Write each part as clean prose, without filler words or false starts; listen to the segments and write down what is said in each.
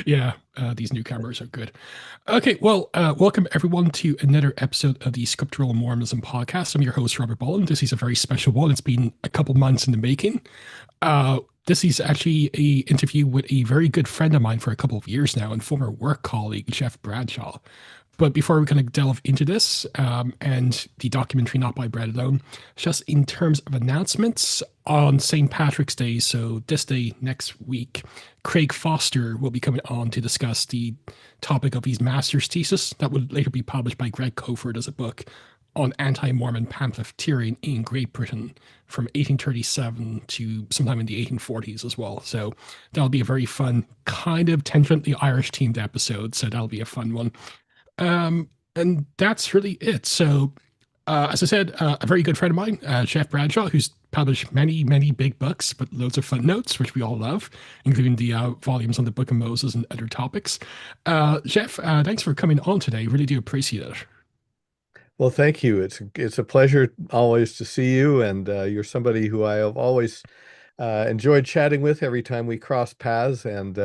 Yeah, these new cameras are good. Okay, well, welcome everyone to another episode of the Scriptural Mormonism podcast. I'm your host, Robert Bolland. This is a very special one. It's been a couple months in the making. This is actually a interview with a very good friend of mine for a couple of years now and former work colleague, Jeff Bradshaw. But before we kind of delve into this and the documentary Not by Bread Alone, just in terms of announcements, on St. Patrick's Day, so this day next week, Craig Foster will be coming on to discuss the topic of his master's thesis that would later be published by Greg Cofer as a book on anti-Mormon pamphleteering in Great Britain from 1837 to sometime in the 1840s as well. So that'll be a very fun, kind of tangentially Irish themed episode. So that'll be a fun one. And that's really it. So, as I said, a very good friend of mine, Jeff Bradshaw, who's published many, many big books, but loads of footnotes, which we all love, including the volumes on the Book of Moses and other topics. Jeff, thanks for coming on today. Really do appreciate it. Well, thank you. It's a pleasure always to see you, and you're somebody who I have always enjoyed chatting with every time we cross paths and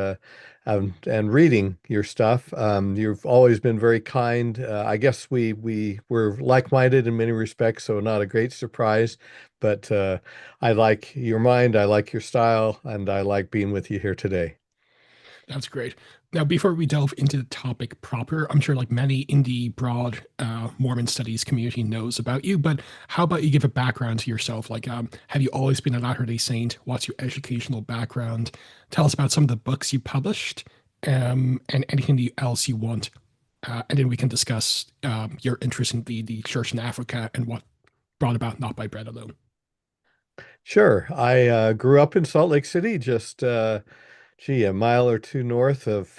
reading your stuff. You've always been very kind. I guess we were like-minded in many respects, so not a great surprise. But I like your mind, I like your style, and I like being with you here today. That's great. Now, before we delve into the topic proper, I'm sure like many in the broad Mormon studies community knows about you, but how about you give a background to yourself? Like, have you always been a Latter-day Saint? What's your educational background? Tell us about some of the books you published, and anything else you want. And then we can discuss your interest in the church in Africa and what brought about Not by Bread Alone. Sure. I grew up in Salt Lake City, just a mile or two north of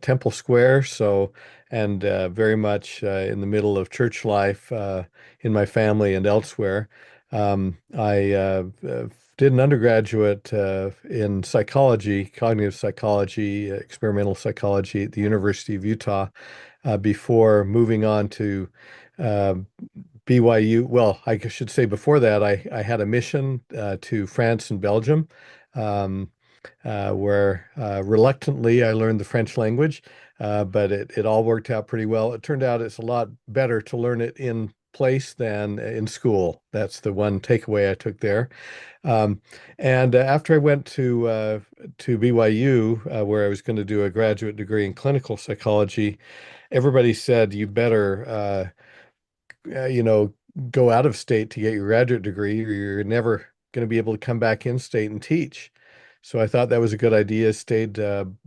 Temple Square. So, and very much in the middle of church life in my family and elsewhere. I did an undergraduate in psychology, cognitive psychology, experimental psychology at the University of Utah before moving on to uh, BYU. Well, I should say before that, I had a mission to France and Belgium. Um, where reluctantly I learned the French language, but it all worked out pretty well. It turned out it's a lot better to learn it in place than in school. That's the one takeaway I took there. Um, and after I went to BYU, where I was going to do a graduate degree in clinical psychology, everybody said you better go out of state to get your graduate degree, or you're never going to be able to come back in state and teach. So I thought that was a good idea. Stayed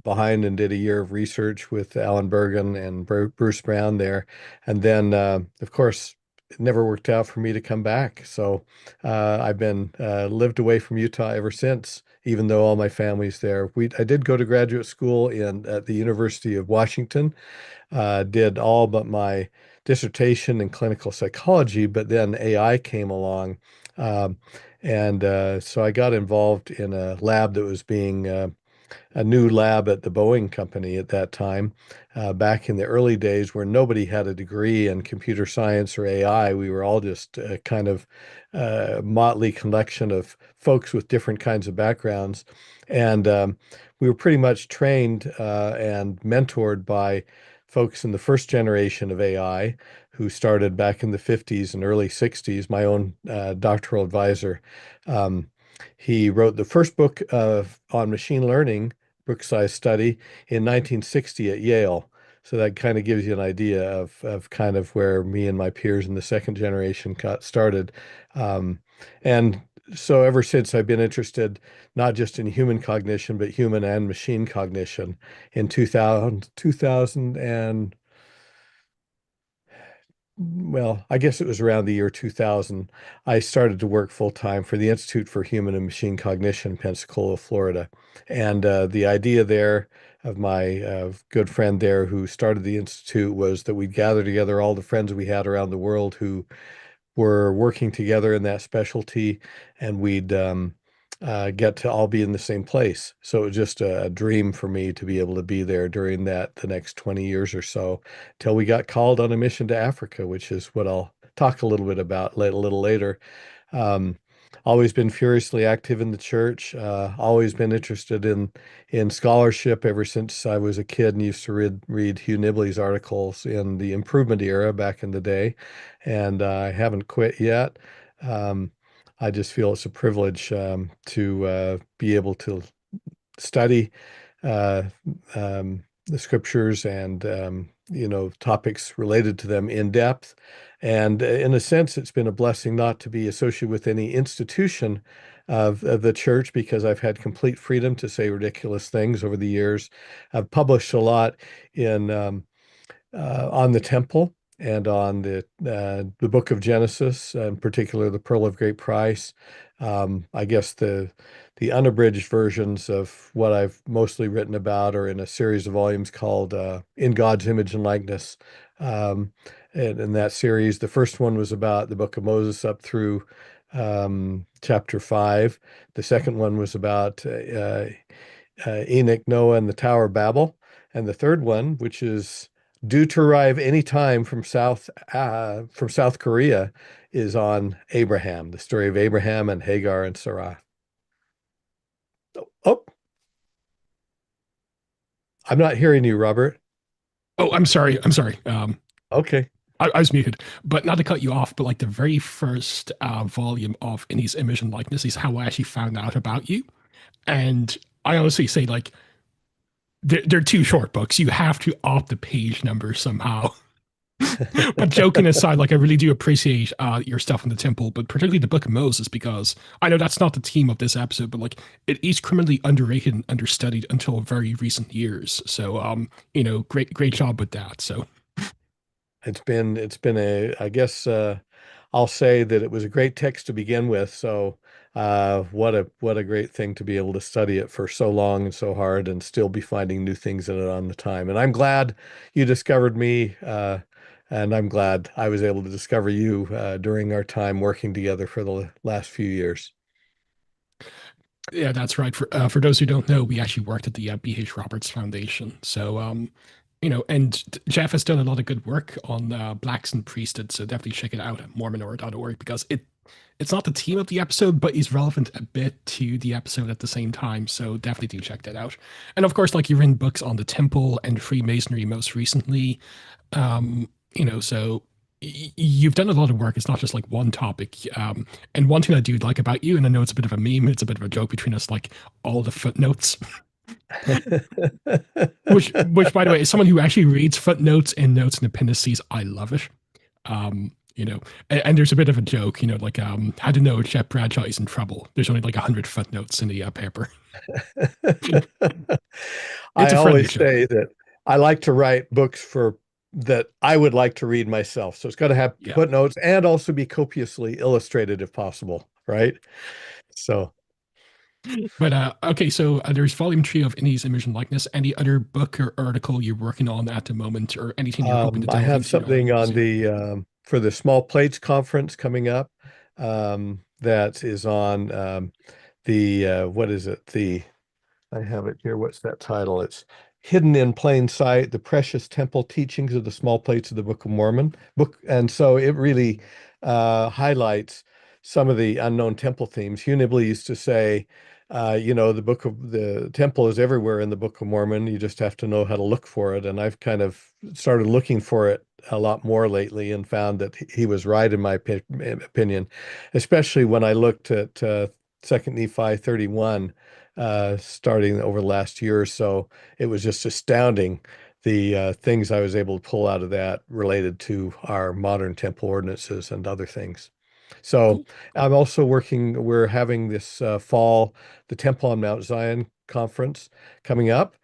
behind and did a year of research with Alan Bergen and Bruce Brown there. And then, of course, it never worked out for me to come back. So I've been lived away from Utah ever since, even though all my family's there. I did go to graduate school at the University of Washington, did all but my dissertation in clinical psychology, but then AI came along. Um, and so I got involved in a lab that was being a new lab at the Boeing company at that time, back in the early days where nobody had a degree in computer science or AI. We were all just a kind of motley collection of folks with different kinds of backgrounds. And we were pretty much trained and mentored by folks in the first generation of AI who started back in the 50s and early 60s. My own doctoral advisor, um, he wrote the first book on machine learning, book-sized study, in 1960 at Yale. So that kind of gives you an idea of kind of where me and my peers in the second generation got started. Um, and so ever since I've been interested not just in human cognition, but human and machine cognition. In 2000 and well, I guess it was around the year 2000, I started to work full time for the Institute for Human and Machine Cognition in Pensacola, Florida. And the idea there of my good friend there who started the Institute was that we'd gather together all the friends we had around the world who were working together in that specialty, and we'd get to all be in the same place. So it was just a dream for me to be able to be there during the next 20 years or so, till we got called on a mission to Africa, which is what I'll talk a little bit about a little later. Um, always been furiously active in the church, always been interested in scholarship ever since I was a kid and used to read Hugh Nibley's articles in the improvement era back in the day. And I haven't quit yet. Um, I just feel it's a privilege to be able to study uh, the scriptures and topics related to them in depth. And in a sense, it's been a blessing not to be associated with any institution of the church because I've had complete freedom to say ridiculous things over the years. I've published a lot in on the temple and on the book of Genesis, in particular the Pearl of Great Price. I guess the unabridged versions of what I've mostly written about are in a series of volumes called In God's Image and Likeness. And in that series, the first one was about the book of Moses up through chapter 5. The second one was about Enoch, Noah, and the Tower of Babel. And the third one, which is due to arrive any time from South Korea, is on Abraham, the story of Abraham and Hagar and Sarah. Oh, I'm not hearing you, Robert. Oh, I'm sorry. I'm sorry. Okay. I was muted, but not to cut you off, but like the very first volume of In His Image and Likeness is how I actually found out about you. And I honestly say, like, they're two short books. You have to opt the page number somehow. But joking aside, like I really do appreciate your stuff in the temple, but particularly the Book of Moses, because I know that's not the theme of this episode, but like it is criminally underrated and understudied until very recent years. So, great job with that. So, It's been a I guess I'll say that it was a great text to begin with. So what a great thing to be able to study it for so long and so hard and still be finding new things in it on the time. And I'm glad you discovered me, and I'm glad I was able to discover you during our time working together for the last few years. yeah, that's right. For those who don't know, we actually worked at the B.H. Roberts Foundation. So, and Jeff has done a lot of good work on blacks and priesthood. So definitely check it out at mormonor.org because it's not the theme of the episode, but is relevant a bit to the episode at the same time. So definitely do check that out. And of course, like you've written books on the temple and Freemasonry most recently. So you've done a lot of work. It's not just like one topic. And one thing I do like about you, and I know it's a bit of a meme, it's a bit of a joke between us, like all the footnotes. Which, by the way, is someone who actually reads footnotes and notes and appendices. I love it. And there's a bit of a joke, like how to know if Jeff Bradshaw is in trouble. There's only like 100 footnotes in the paper. It's I a friendly always joke. say that I like to write books for that I would like to read myself. So it's got to have Yeah. footnotes and also be copiously illustrated if possible, right? So But okay, so there's volume three of Indy's Image and Likeness. Any other book or article you're working on at the moment, or anything you're hoping to I delve have into something on soon? the for the Small Plates conference coming up. That is on the what is it? I have it here. What's that title? It's Hidden in Plain Sight, The Precious Temple Teachings of the Small Plates of the Book of Mormon. And so it really highlights some of the unknown temple themes. Hugh Nibley used to say, the book of the temple is everywhere in the Book of Mormon. You just have to know how to look for it. And I've kind of started looking for it a lot more lately and found that he was right in my opinion, especially when I looked at Second Nephi 31 starting over the last year or so. It was just astounding the things I was able to pull out of that related to our modern temple ordinances and other things. So Cool. I'm also we're having this fall, the Temple on Mount Zion conference coming up.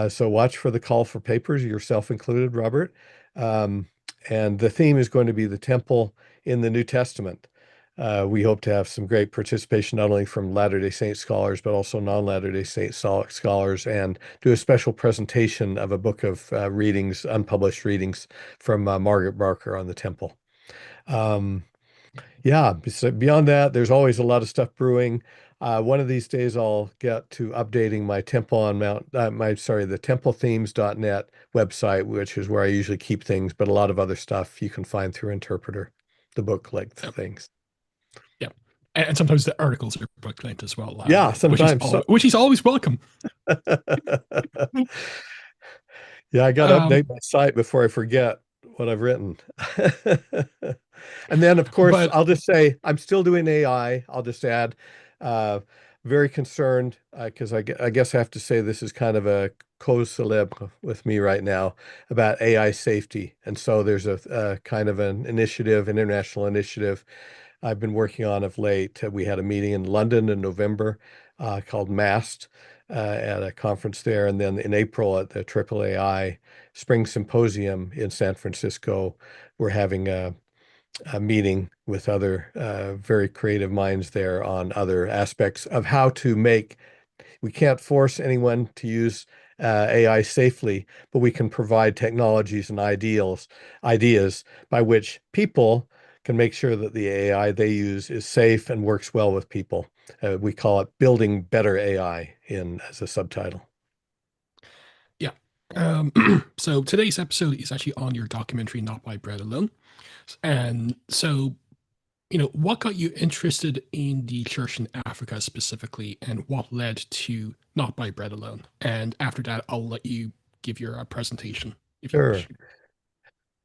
So watch for the call for papers, yourself included, Robert. Um, and the theme is going to be the temple in the New Testament. We hope to have some great participation, not only from Latter-day Saint scholars, but also non-Latter-day Saint scholars, and do a special presentation of a book of readings, unpublished readings from Margaret Barker on the temple. Um, yeah, so beyond that, there's always a lot of stuff brewing. One of these days, I'll get to updating my temple on Mount, the templethemes.net website, which is where I usually keep things, but a lot of other stuff you can find through Interpreter, the book length Yeah. things. Yeah. And sometimes the articles are book linked as well, Yeah, which is sometimes. which is always welcome. Yeah, I got to Um, update my site before I forget what I've written. And then, of course, but I'll just say I'm still doing AI. I'll just add, uh, very concerned because I guess I have to say this is kind of a cause célèbre with me right now about AI safety. And so there's a kind of an initiative, an international initiative I've been working on of late. We had a meeting in London in November called MAST at a conference there. And then in April at the AAAI Spring Symposium in San Francisco, we're having a meeting with other very creative minds there on other aspects of how to make we can't force anyone to use AI safely, but we can provide technologies and ideas by which people can make sure that the AI they use is safe and works well with people. We call it building better AI in as a subtitle. yeah. So today's episode is actually on your documentary, Not by Bread Alone. And so, what got you interested in the church in Africa specifically, and what led to Not by Bread Alone? And after that, I'll let you give your presentation if you Sure. wish.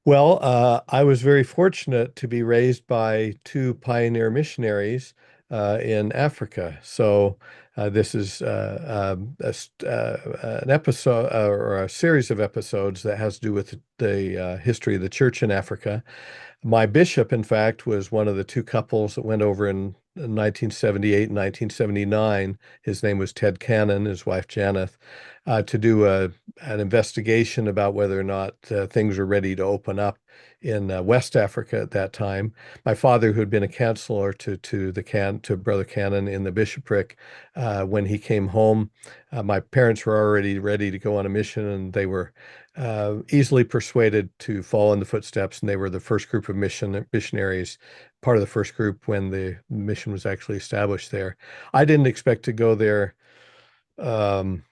Well, I was very fortunate to be raised by two pioneer missionaries in Africa. So this is an episode or a series of episodes that has to do with the history of the church in Africa. My bishop, in fact, was one of the two couples that went over in 1978 and 1979. His name was Ted Cannon, his wife Janeth, to do an investigation about whether or not things were ready to open up in West Africa at that time. My father, who had been a counselor to Brother Cannon in the bishopric, when he came home, my parents were already ready to go on a mission, and they were easily persuaded to follow in the footsteps, and they were the first group of missionaries, part of the first group when the mission was actually established there. I didn't expect to go there um,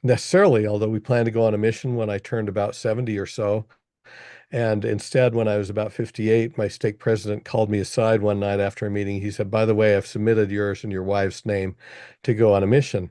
necessarily, although we planned to go on a mission when I turned about 70 or so. And instead, when I was about 58, my stake president called me aside one night after a meeting. He said, "By the way, I've submitted yours and your wife's name to go on a mission."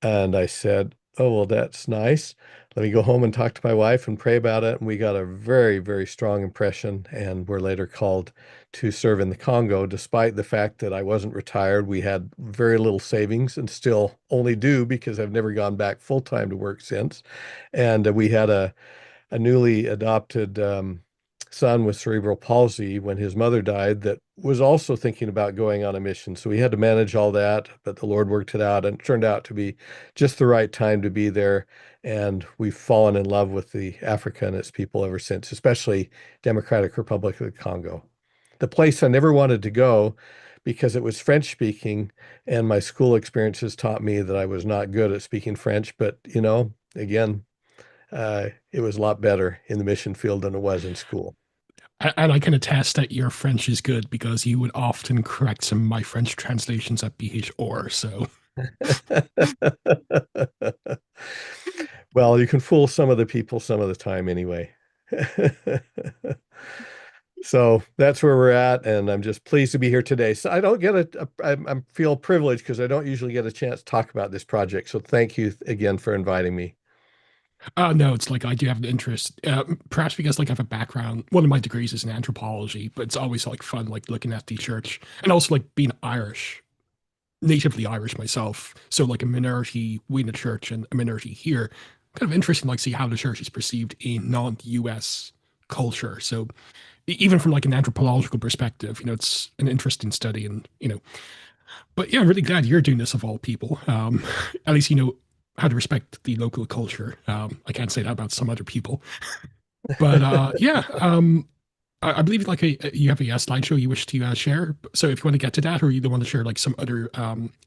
And I said, "Oh, well, that's nice. Let me go home and talk to my wife and pray about it." And we got a very, very strong impression and were later called to serve in the Congo. Despite the fact that I wasn't retired, we had very little savings and still only do because I've never gone back full time to work since. And we had a newly adopted son with cerebral palsy when his mother died that was also thinking about going on a mission. So we had to manage all that, but the Lord worked it out and it turned out to be just the right time to be there. And we've fallen in love with the Africa and its people ever since, especially Democratic Republic of the Congo. The place I never wanted to go because it was French speaking, and my school experiences taught me that I was not good at speaking French. But, again, it was a lot better in the mission field than it was in school. And I can attest that your French is good because you would often correct some of my French translations at BHR. So, Well, you can fool some of the people some of the time anyway. So that's where we're at, and I'm just pleased to be here today. So I don't get I feel privileged because I don't usually get a chance to talk about this project. So thank you again for inviting me. no, it's like I do have an interest, perhaps because like I have a background. One of my degrees is in anthropology, but it's always like fun, like looking at the church and also like being Irish, natively Irish myself. So like a minority within the church and a minority here. Kind of interesting, like see how the church is perceived in non-US culture. So even from like an anthropological perspective, it's an interesting study and, but yeah, I'm really glad you're doing this of all people. At least you know how to respect the local culture. I can't say that about some other people, but yeah, I believe like you have a slideshow you wish to share. So if you want to get to that, or you don't want to share like some other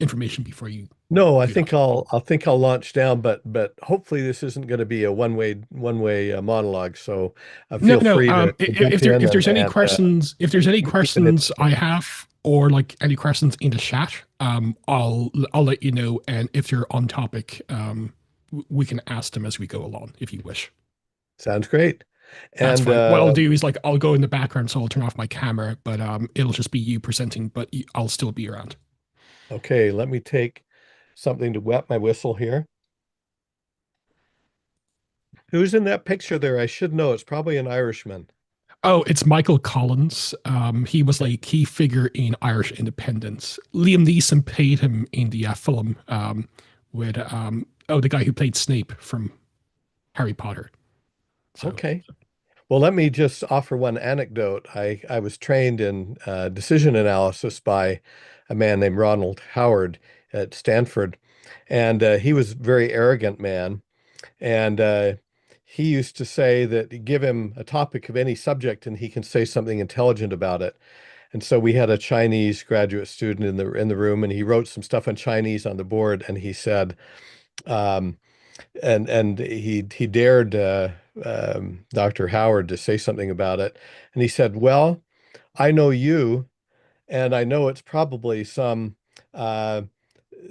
information before you No, I do that. think I'll launch down, but hopefully this isn't going to be a one way monologue. So No, feel no. free to jump in If there's any and questions, if there's any keep it questions I interesting. have, or like any questions in the chat, I'll let you know. And if you're on topic, we can ask them as we go along, if you wish. Sounds great. That's And fine. What I'll do is like I'll go in the background, so I'll turn off my camera, but it'll just be you presenting, but I'll still be around. okay, let me take something to wet my whistle here. Who's in that picture there? I should know. It's probably an Irishman. Oh, it's Michael Collins. He was Okay. like a key figure in Irish independence. Liam Neeson played him in the film with the guy who played Snape from Harry Potter. So Okay. Well, let me just offer one anecdote. I was trained in decision analysis by a man named Ronald Howard at Stanford, and he was a very arrogant man. And he used to say that give him a topic of any subject and he can say something intelligent about it. And so we had a Chinese graduate student in the room, and he wrote some stuff in Chinese on the board, and he said, um, and he dared Dr. Howard to say something about it, and he said, "Well, I know you, and I know it's probably uh,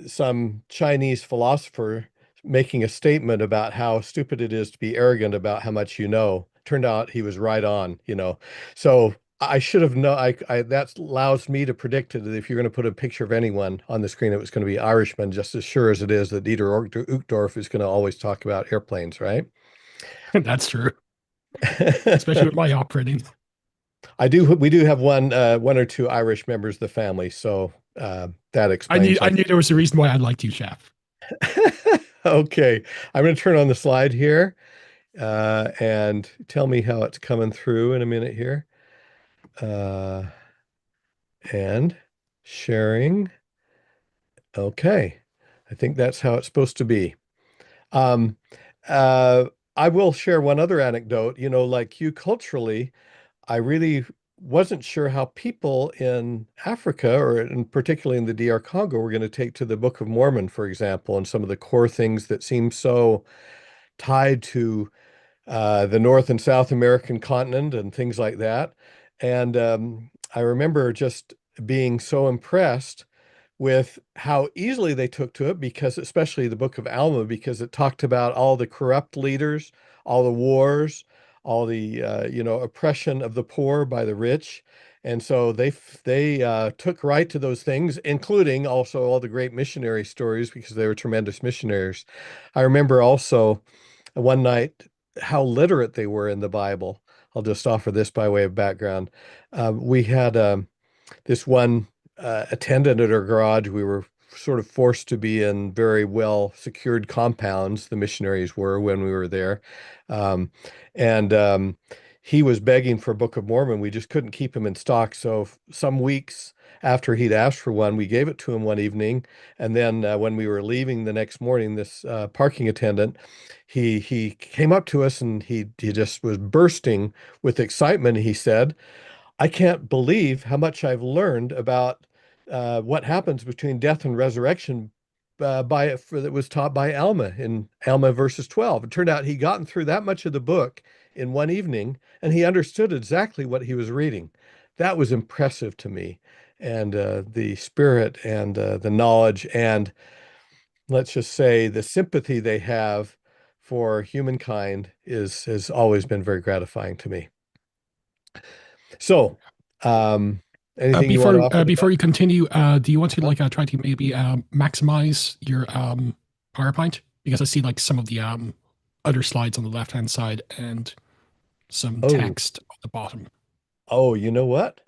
some Chinese philosopher making a statement about how stupid it is to be arrogant about how much you know." Turned out he was right on, you know. So I should have known. That allows me to predict that if you're going to put a picture of anyone on the screen, it was going to be Irishman, just as sure as it is that Dieter Uchtdorf is going to always talk about airplanes, right? that's true, especially with my operating. We do have one or two Irish members of the family, so that I knew explains, I I knew there was a reason why I liked you, chef. Okay, I'm going to turn on the slide here and tell me how it's coming through in a minute here. Uh, and sharing. Okay, I think that's how it's supposed to be. Um, uh, I will share one other anecdote. You know, like you culturally, I really wasn't sure how people in Africa, or in particularly in the DR Congo, were going to take to the Book of Mormon, for example, and some of the core things that seem so tied to the North and South American continent and things like that. And I remember just being so impressed with how easily they took to it, because especially the Book of Alma, because it talked about all the corrupt leaders, all the wars, all the oppression of the poor by the rich. And so they took right to those things, including also all the great missionary stories, because they were tremendous missionaries. I remember also one night how literate they were in the Bible. I'll just offer this by way of background. We had this one attendant at our garage. We were sort of forced to be in very well secured compounds, the missionaries were when we were there. Um, and he was begging for a Book of Mormon. We just couldn't keep him in stock. So some weeks after he'd asked for one, we gave it to him one evening. And then when we were leaving the next morning, this parking attendant, he came up to us and he just was bursting with excitement. He said, "I can't believe how much I've learned about what happens between death and resurrection that was taught by Alma in Alma verses 12." It turned out he'd gotten through that much of the book in one evening, and he understood exactly what he was reading. That was impressive to me. And the spirit and the knowledge, and let's just say the sympathy they have for humankind has always been very gratifying to me. So, um, anything you want to offer to Before that? you continue, do you want to Huh? like try to maybe maximize your PowerPoint? Because I see like some of the other slides on the left hand side and some Oh, text on the bottom. oh, you know what?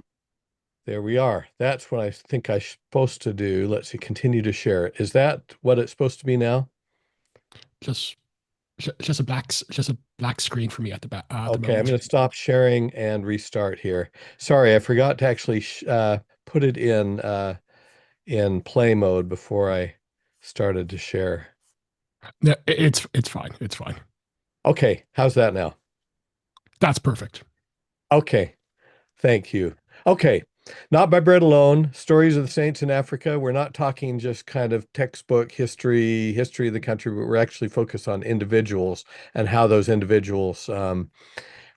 There we are. That's what I think I'm supposed to do. Let's see, continue to share it. Is that what it's supposed to be now? Just just a black screen for me at the back at the Okay, I'm moment. going to stop sharing and restart here. Sorry, I forgot to actually put it in play mode before I started to share. No, it's fine. It's fine. Okay, how's that now? That's perfect. Okay, thank you. Okay, not by bread alone. Stories of the saints in Africa. We're not talking just kind of textbook history of the country, but we're actually focused on individuals and how those individuals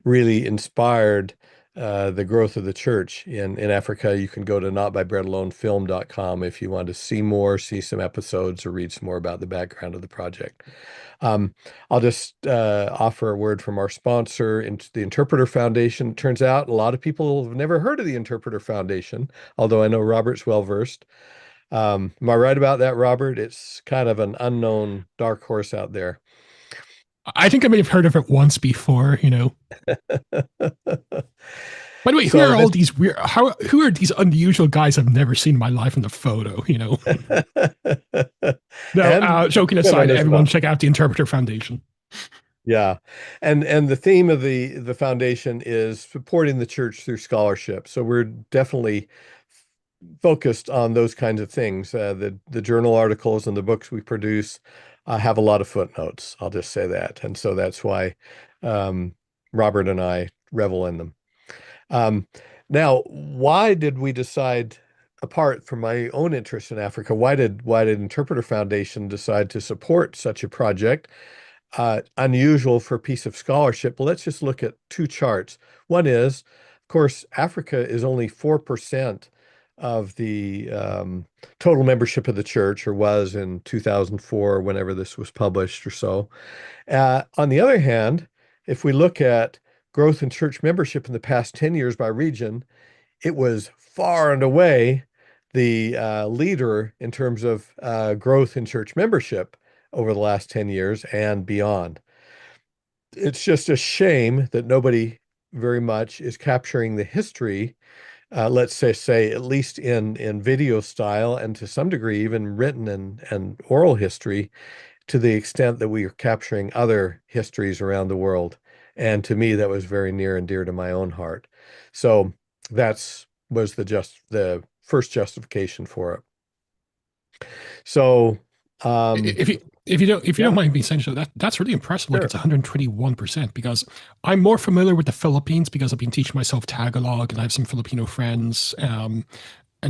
really inspired the growth of the church in Africa. You can go to notbybreadalonefilm.com if you want to see more, see some episodes, or read some more about the background of the project. Um, I'll just offer a word from our sponsor, the Interpreter Foundation. It turns out a lot of people have never heard of the Interpreter Foundation, although I know Robert's well versed. Am I right about that, Robert? It's kind of an unknown dark horse out there. I think I may have heard of it once before, you know. By the way, who So are all this these weird? Who are these unusual guys I've never seen in my life in the photo? You know. No, and joking women aside, as everyone well. check out the Interpreter Foundation. Yeah. And the theme of the foundation is supporting the church through scholarship. So we're definitely focused on those kinds of things. The journal articles and the books we produce have a lot of footnotes. I'll just say that. And so that's why um, Robert and I revel in them. Um, Now, why did we decide, apart from my own interest in Africa, why did Interpreter Foundation decide to support such a project? Unusual for a piece of scholarship. Well, let's just look at two charts. One is, of course, Africa is only 4% of the total membership of the church, or was in 2004, whenever this was published or so. On the other hand, if we look at growth in church membership in the past 10 years by region, it was far and away the leader in terms of growth in church membership over the last 10 years and beyond. It's just a shame that nobody very much is capturing the history, let's say at least in video style, and to some degree even written and oral history, to the extent that we are capturing other histories around the world. And to me, that was very near and dear to my own heart. So that's was the first justification for it. So If you um, if you yeah, don't mind me saying so, that's really impressive. Like sure. it's 121%, because I'm more familiar with the Philippines because I've been teaching myself Tagalog and I have some Filipino friends, and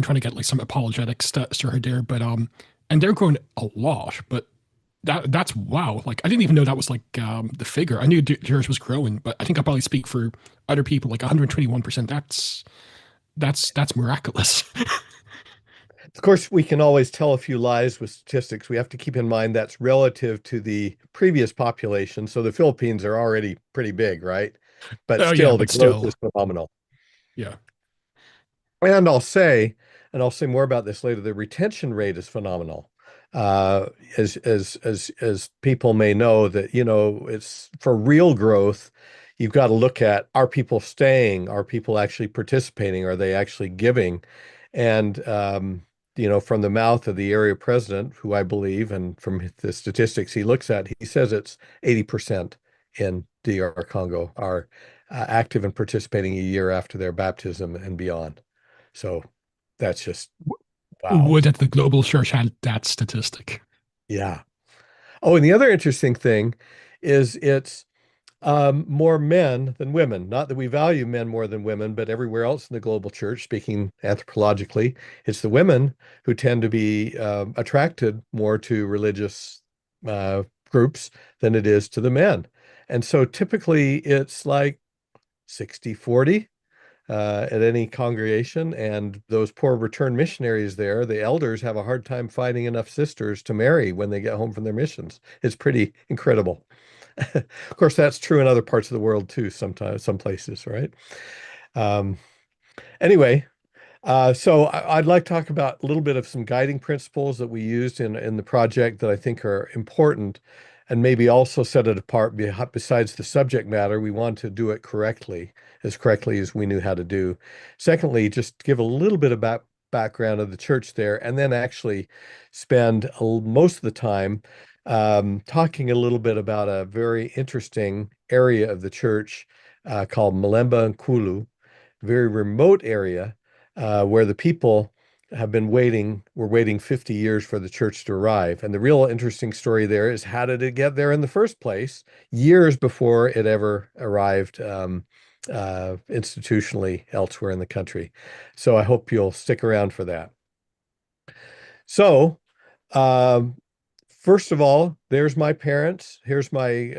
trying to get like some apologetics started there. But and they're growing a lot. But that's wow. Like I didn't even know that was like the figure. I knew yours was growing, but I think I probably speak for other people. Like 121%. That's miraculous. Of course, we can always tell a few lies with statistics. We have to keep in mind that's relative to the previous population. So the Philippines are already pretty big, right? But Oh yeah, still, the but growth still, is phenomenal. yeah. And I'll say more about this later, the retention rate is phenomenal. As people may know, that, it's for real growth, you've got to look at, are people staying? Are people actually participating? Are they actually giving? And from the mouth of the area president, who I believe, and from the statistics he looks at, he says it's 80% in DR Congo are active and participating a year after their baptism and beyond. So that's just wow. Would that the global church had that statistic? Yeah. Oh, and the other interesting thing is it's more men than women. Not that we value men more than women, but everywhere else in the global church, speaking anthropologically, it's the women who tend to be attracted more to religious uh, groups than it is to the men. And so typically it's like 60-40 at any congregation. And those poor returned missionaries there, the elders have a hard time finding enough sisters to marry when they get home from their missions. It's pretty incredible. Of course, that's true in other parts of the world too, sometimes, some places, right? Um, anyway, so I'd like to talk about a little bit of some guiding principles that we used in the project that I think are important, and maybe also set it apart. Besides the subject matter, we want to do it correctly as we knew how to do. Secondly, just give a little bit about background of the church there, and then actually spend most of the time talking a little bit about a very interesting area of the church called Malemba Nkulu, very remote area where the people were waiting 50 years for the church to arrive. And the real interesting story there is, how did it get there in the first place, years before it ever arrived institutionally elsewhere in the country. So I hope you'll stick around for that. So, um, First of all, there's my parents. Here's my,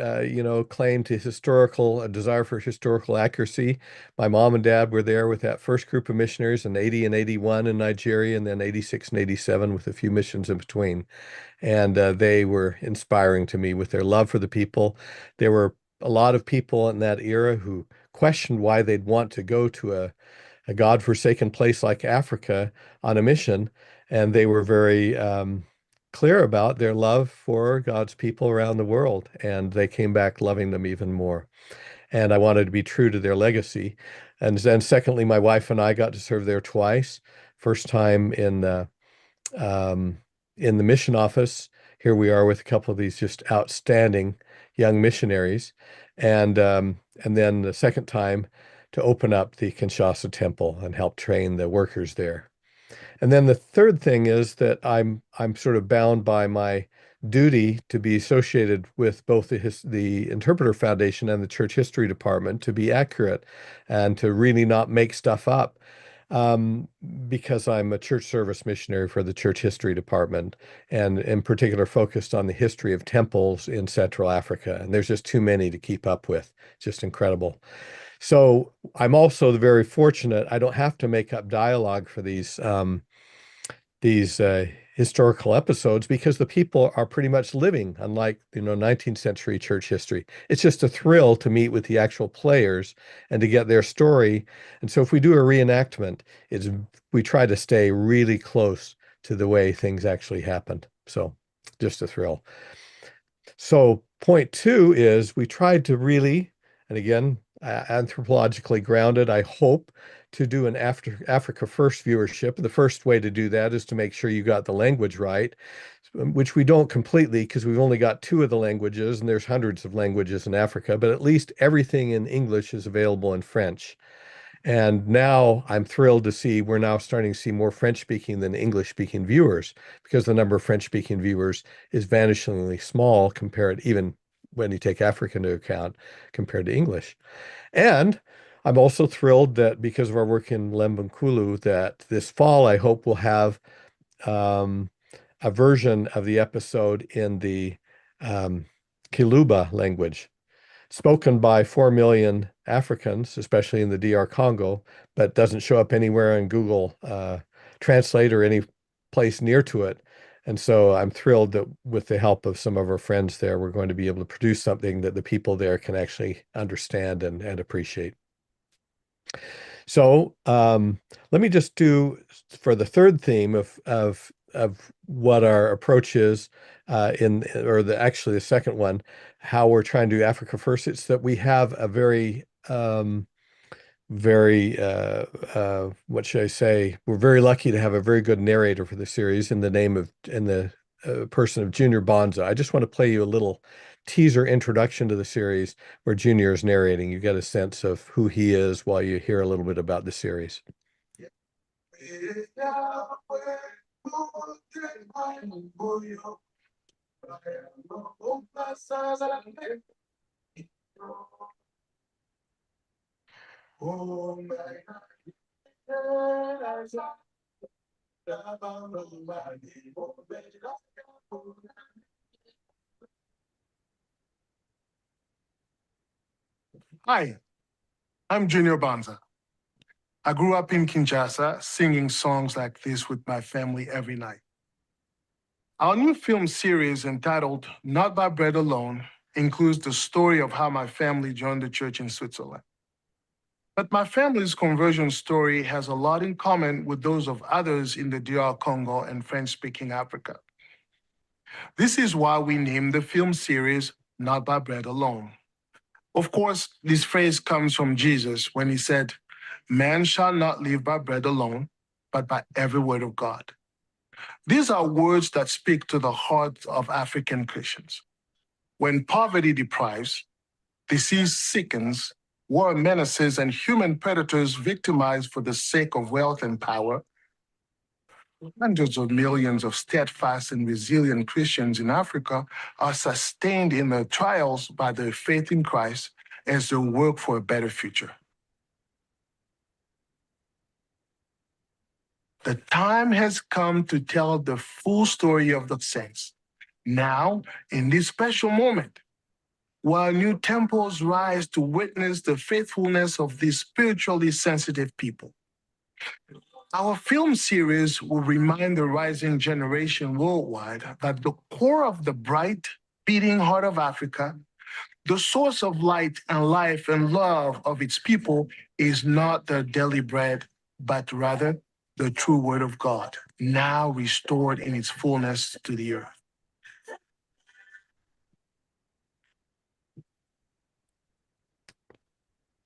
claim to a desire for historical accuracy. My mom and dad were there with that first group of missionaries in 80 and 81 in Nigeria, and then 86 and 87 with a few missions in between. And they were inspiring to me with their love for the people. There were a lot of people in that era who questioned why they'd want to go to a God-forsaken place like Africa on a mission, and they were very clear about their love for God's people around the world, and they came back loving them even more. And I wanted to be true to their legacy. And then, secondly, my wife and I got to serve there twice. First time um, in the mission office. Here we are with a couple of these just outstanding young missionaries, and then the second time to open up the Kinshasa temple and help train the workers there. And then the third thing is that I'm sort of bound by my duty to be associated with both the Interpreter Foundation and the Church History Department to be accurate and to really not make stuff up. Um, because I'm a church service missionary for the Church History Department, and in particular focused on the history of temples in Central Africa. And there's just too many to keep up with. Just incredible. So I'm also very fortunate. I don't have to make up dialogue for these historical episodes because the people are pretty much living, unlike 19th century church history. It's just a thrill to meet with the actual players and to get their story. And so if we do a reenactment, it's we try to stay really close to the way things actually happened. So just a thrill. So point two is we tried to really, and again, anthropologically grounded, I hope, to do an Africa First viewership. The first way to do that is to make sure you got the language right, which we don't completely because we've only got two of the languages, and there's hundreds of languages in Africa, but at least everything in English is available in French. And now I'm thrilled to see we're now starting to see more French speaking than English speaking viewers because the number of French speaking viewers is vanishingly small compared, even when you take Africa into account, compared to English. And I'm also thrilled that because of our work in Lembankulu, that this fall I hope we'll have um, a version of the episode in the um, Kiluba language spoken by 4 million Africans, especially in the DR Congo, but doesn't show up anywhere in Google Translate or any place near to it. And so I'm thrilled that with the help of some of our friends there, we're going to be able to produce something that the people there can actually understand and appreciate. So let me just do for the third theme of what our approach is actually the second one, how we're trying to do Africa First. It's that we have a very what should I say? We're very lucky to have a very good narrator for the series in the person of Junior Bonza. I just want to play you a little teaser introduction to the series where Junior is narrating. You get a sense of who he is while you hear a little bit about the series. Hi, I'm Junior Bonza. I grew up in Kinshasa singing songs like this with my family every night. Our new film series entitled Not by Bread Alone includes the story of how my family joined the church in Switzerland. But my family's conversion story has a lot in common with those of others in the DR Congo and French-speaking Africa. This is why we named the film series Not by Bread Alone. Of course, this phrase comes from Jesus when he said, "Man shall not live by bread alone, but by every word of God." These are words that speak to the heart of African Christians. When poverty deprives, disease sickens, war menaces, and human predators victimize for the sake of wealth and power, hundreds of millions of steadfast and resilient Christians in Africa are sustained in their trials by their faith in Christ as they work for a better future. The time has come to tell the full story of the saints, Now, in this special moment, while new temples rise to witness the faithfulness of these spiritually sensitive people, our film series will remind the rising generation worldwide that the core of the bright, beating heart of Africa, the source of light and life and love of its people, is not their daily bread, but rather the true word of God, now restored in its fullness to the earth.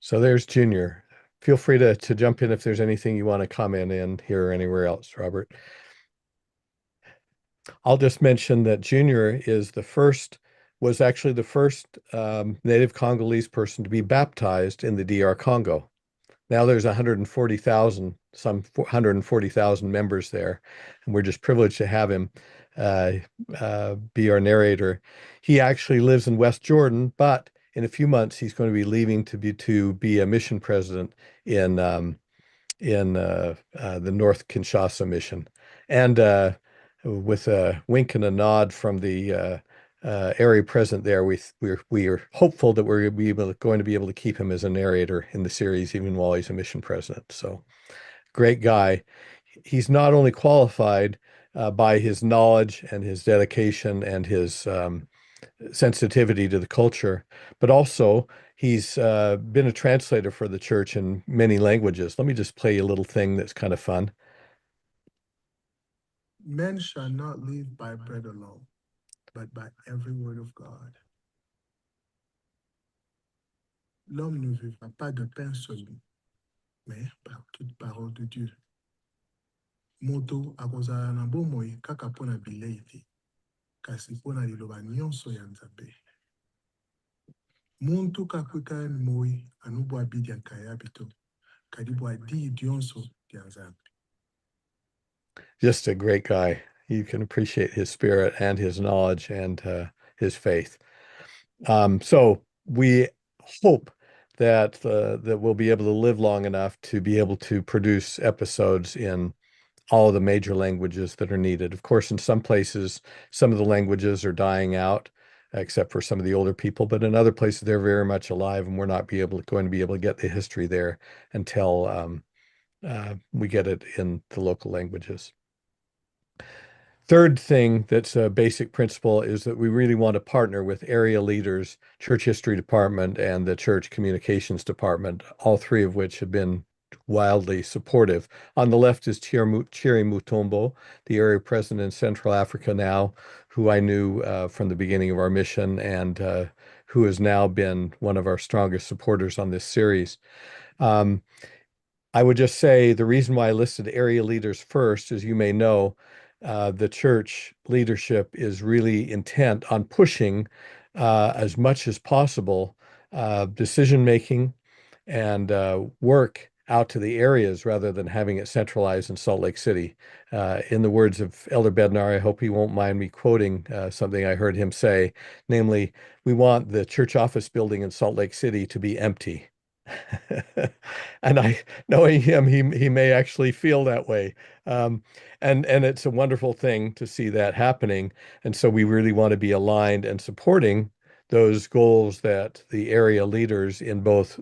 So there's Junior. Feel free to jump in if there's anything you want to comment in here or anywhere else, Robert. I'll just mention that Junior was actually the first native Congolese person to be baptized in the DR Congo. Now there's 140,000, some 140,000 members there, and we're just privileged to have him be our narrator. He actually lives in West Jordan, but in a few months he's going to be leaving to be a mission president in the North Kinshasa mission, and with a wink and a nod from the area president there, we are hopeful that we're going to be able to keep him as a narrator in the series, even while he's a mission president. So, great guy. He's not only qualified by his knowledge and his dedication and his sensitivity to the culture, but also he's been a translator for the church in many languages. Let me just play a little thing that's kind of fun. Men shall not live by bread alone, but by every word of God. L'homme ne vivra pas de pain seul, mais par toute parole de Dieu. Moto akozala na bomoi kaka mpona bilei te, kasi mpona liloba nyonso ya Nzambe. Muntu kakwika moi anubwa bidi ankaya bito, kadibwa di dionso ya Nzambe. Just a great guy. You can appreciate his spirit and his knowledge and his faith. So we hope that we'll be able to live long enough to be able to produce episodes in all of the major languages that are needed. Of course, in some places, some of the languages are dying out, except for some of the older people, but in other places, they're very much alive, and we're not going to be able to get the history there until we get it in the local languages. Third thing that's a basic principle is that we really want to partner with area leaders, church history department, and the church communications department, all three of which have been wildly supportive. On the left is Thierry Mutombo, the area president in Central Africa now, who I knew from the beginning of our mission and who has now been one of our strongest supporters on this series. I would just say the reason why I listed area leaders first, as you may know, the church leadership is really intent on pushing as much as possible decision making and work out to the areas rather than having it centralized in Salt Lake City. In the words of Elder Bednar, I hope he won't mind me quoting something I heard him say, namely, we want the church office building in Salt Lake City to be empty. And knowing him, he may actually feel that way. And it's a wonderful thing to see that happening. And so we really want to be aligned and supporting those goals that the area leaders in both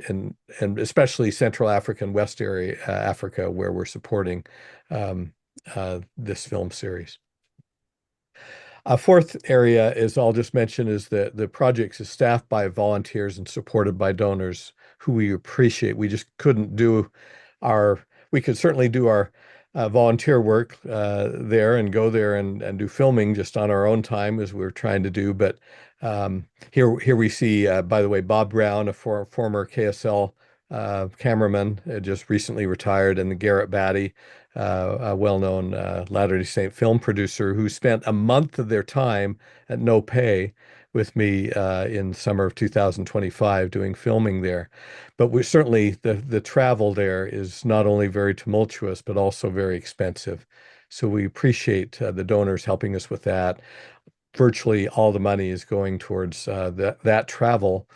and especially Central Africa and West area Africa, where we're supporting this film series. A fourth area is I'll just mention is that the project is staffed by volunteers and supported by donors who we appreciate. We just couldn't do we could certainly do our volunteer work there and go there and do filming just on our own time as we're trying to do. But here we see, by the way, Bob Brown, a former KSL cameraman, just recently retired, and Garrett Batty, a well-known Latter-day Saint film producer who spent a month of their time at no pay with me in summer of 2025 doing filming there. But we certainly, the travel there is not only very tumultuous, but also very expensive. So we appreciate the donors helping us with that. Virtually all the money is going towards that travel.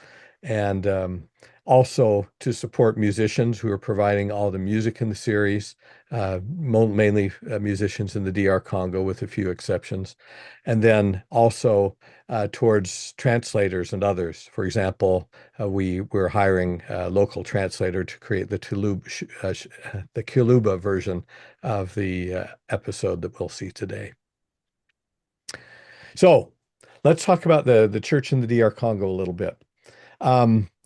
And also to support musicians who are providing all the music in the series, mainly musicians in the DR Congo, with a few exceptions. And then also towards translators and others. For example, we're hiring a local translator to create the the Kiluba version of the episode that we'll see today. So let's talk about the church in the DR Congo a little bit.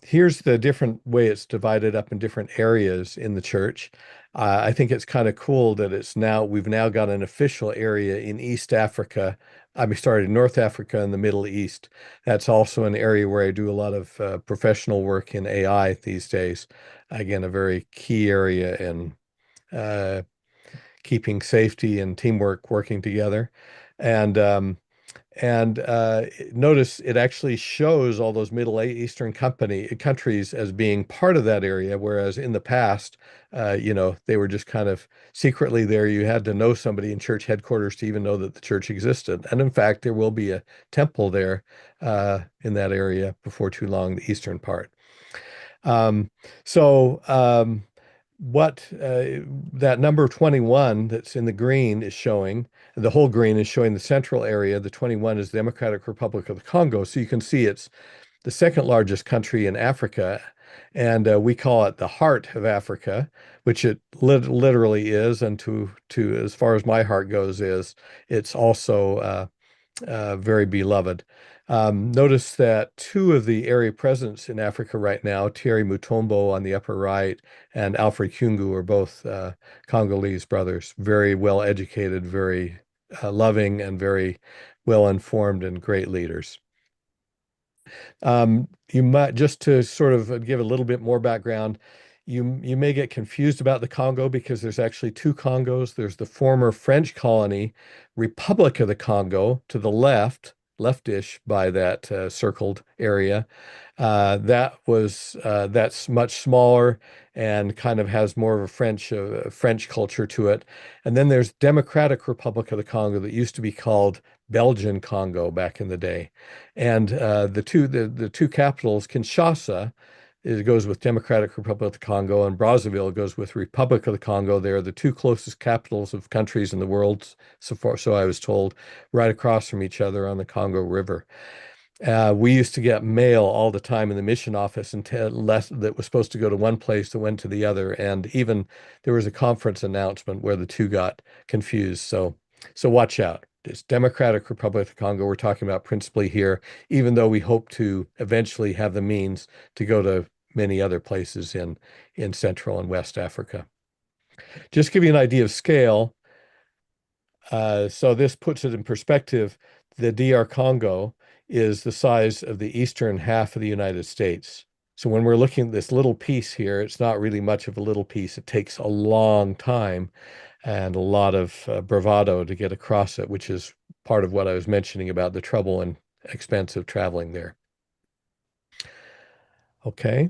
Here's the different way it's divided up in different areas in the church. I think it's kind of cool that we've now got an official area in East Africa. In North Africa and the Middle East. That's also an area where I do a lot of professional work in AI these days. Again, a very key area in keeping safety and teamwork working together. And notice it actually shows all those Middle Eastern countries as being part of that area, whereas in the past, they were just kind of secretly there. You had to know somebody in church headquarters to even know that the church existed. And in fact, there will be a temple there in that area before too long, the eastern part. Um, so what that number 21 that's in the green is showing, the whole green is showing the central area. The 21 is the Democratic Republic of the Congo. So you can see it's the second largest country in Africa. And we call it the heart of Africa, which it literally is. And to as far as my heart goes, it's also very beloved. Notice that two of the area presidents in Africa right now, Thierry Mutombo on the upper right and Alfred Kungu, are both Congolese brothers, very well educated, very loving, and very well informed and great leaders. You might, just to sort of give a little bit more background, you may get confused about the Congo because there's actually two Congos. There's the former French colony, Republic of the Congo, to the leftish by that circled area. That's much smaller and kind of has more of a French culture to it. And then there's Democratic Republic of the Congo that used to be called Belgian Congo back in the day. And the two capitals, Kinshasa, it goes with Democratic Republic of the Congo, and Brazzaville goes with Republic of the Congo. They're the two closest capitals of countries in the world, so I was told, right across from each other on the Congo River. We used to get mail all the time in the mission office and that was supposed to go to one place that went to the other. And even there was a conference announcement where the two got confused. So watch out. It's Democratic Republic of the Congo we're talking about principally here, even though we hope to eventually have the means to go to many other places in Central and West Africa. Just to give you an idea of scale, so this puts it in perspective. The DR Congo is the size of the eastern half of the United States. So when we're looking at this little piece here, it's not really much of a little piece. It takes a long time and a lot of bravado to get across it, which is part of what I was mentioning about the trouble and expense of traveling there. Okay.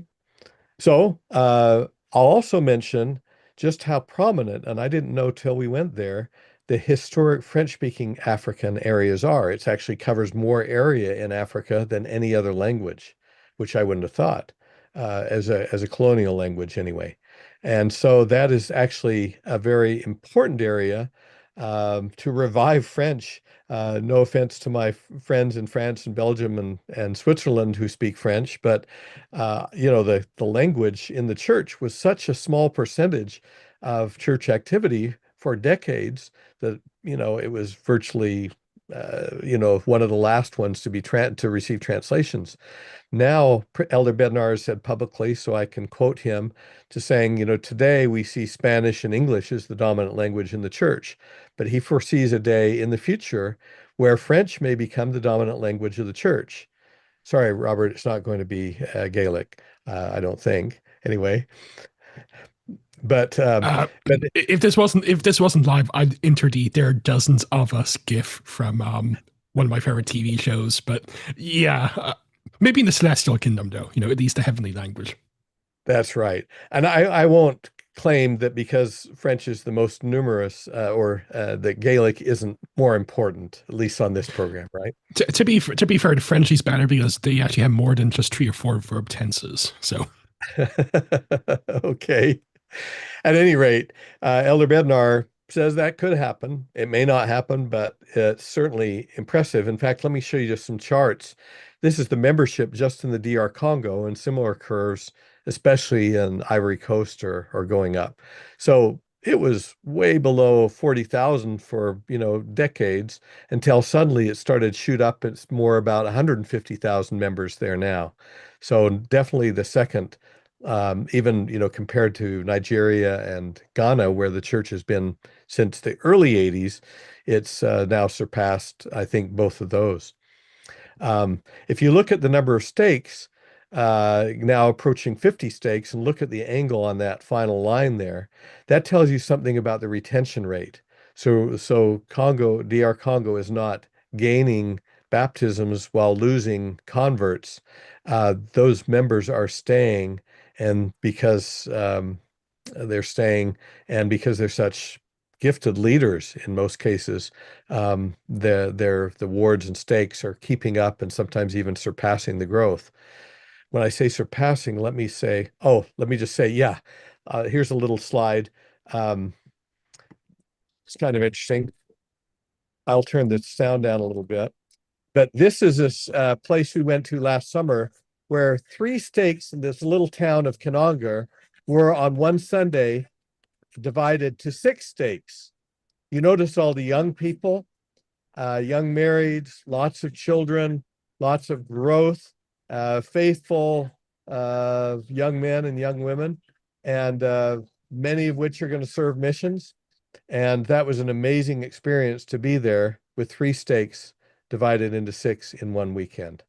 So I'll also mention just how prominent, and I didn't know till we went there, the historic French-speaking African areas are. It actually covers more area in Africa than any other language, which I wouldn't have thought as a colonial language anyway. And so that is actually a very important area to revive French. No offense to my friends in France and Belgium and Switzerland who speak French, but the language in the church was such a small percentage of church activity for decades that it was virtually one of the last ones to receive translations. Now, Elder Bednar said publicly, so I can quote him, to saying, today we see Spanish and English as the dominant language in the church, but he foresees a day in the future where French may become the dominant language of the church. Sorry, Robert, it's not going to be Gaelic, I don't think. Anyway, but if this wasn't live, I'd enter the "There Are Dozens of Us" GIF from one of my favorite TV shows. But yeah, maybe in the Celestial Kingdom, though, at least the heavenly language. That's right, and I won't claim that because French is the most numerous or that Gaelic isn't more important, at least on this program, right? To be fair, the French is better because they actually have more than just 3 or 4 verb tenses. So. Okay. At any rate, Elder Bednar says that could happen. It may not happen, but it's certainly impressive. In fact, let me show you just some charts. This is the membership just in the DR Congo, and similar curves, especially in Ivory Coast, are going up. So it was way below 40,000 for, decades until suddenly it started to shoot up. It's more about 150,000 members there now. So definitely the second even compared to Nigeria and Ghana, where the church has been since the early 80s, it's now surpassed, I think, both of those. If you look at the number of stakes, now approaching 50 stakes, and look at the angle on that final line there, that tells you something about the retention rate. So DR Congo is not gaining baptisms while losing converts. Those members are staying, and because they're staying, and because they're such gifted leaders in most cases, the wards and stakes are keeping up and sometimes even surpassing the growth. When I say surpassing, let me just say, yeah, here's a little slide. Um, it's kind of interesting. I'll turn the sound down a little bit. But this is this place we went to last summer where three stakes in this little town of Kananga were on one Sunday divided to six stakes. You notice all the young people, young marrieds, lots of children, lots of growth, faithful young men and young women, and many of which are going to serve missions. And that was an amazing experience to be there with three stakes divided into six in one weekend.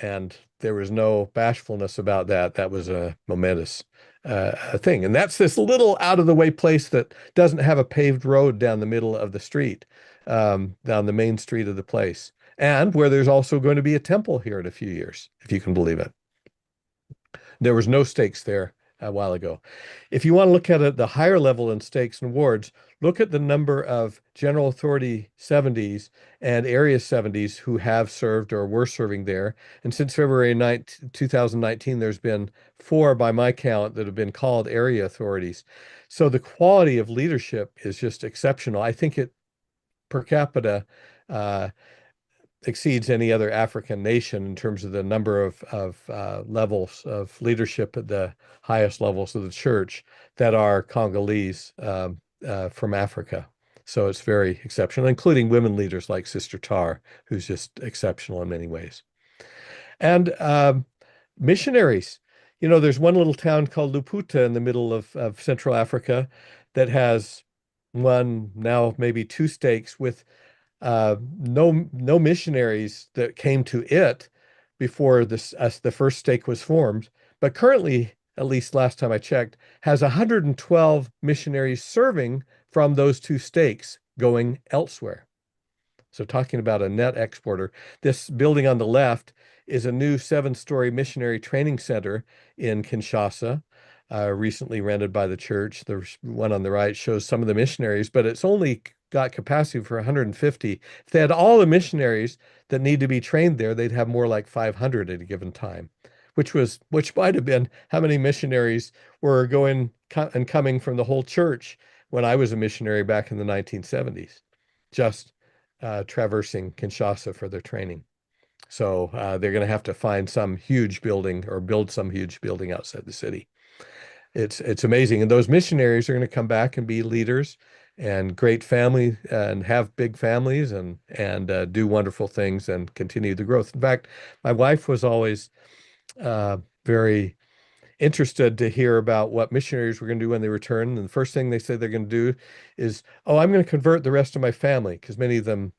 And there was no bashfulness about that. That was a momentous thing. And that's this little out of the way place that doesn't have a paved road down the middle of the street, down the main street of the place, and where there's also going to be a temple here in a few years, if you can believe it. There was no stakes there a while ago. If you want to look at it, the higher level in stakes and wards, look at the number of General Authority 70s and Area 70s who have served or were serving there. And since February 9th, 2019, there's been 4 by my count that have been called area authorities. So the quality of leadership is just exceptional. I think it per capita exceeds any other African nation in terms of the number of levels of leadership at the highest levels of the church that are Congolese from Africa. So it's very exceptional, including women leaders like Sister Tar, who's just exceptional in many ways. And missionaries. There's one little town called Luputa in the middle of Central Africa that has one, now maybe 2 stakes with no missionaries that came to it before the first stake was formed, but currently, at least last time I checked, has 112 missionaries serving from those 2 stakes going elsewhere. So talking about a net exporter, this building on the left is a new 7-story missionary training center in Kinshasa, recently rented by the church. The one on the right shows some of the missionaries, but it's only got capacity for 150. If they had all the missionaries that need to be trained there, they'd have more like 500 at a given time, which might have been how many missionaries were going and coming from the whole church when I was a missionary back in the 1970s, just traversing Kinshasa for their training. So they're going to have to find some huge building or build some huge building outside the city. It's amazing. And those missionaries are going to come back and be leaders and great family and have big families and do wonderful things and continue the growth. In fact, my wife was always very interested to hear about what missionaries were going to do when they return. And the first thing they said they're going to do is, oh, I'm going to convert the rest of my family, because many of them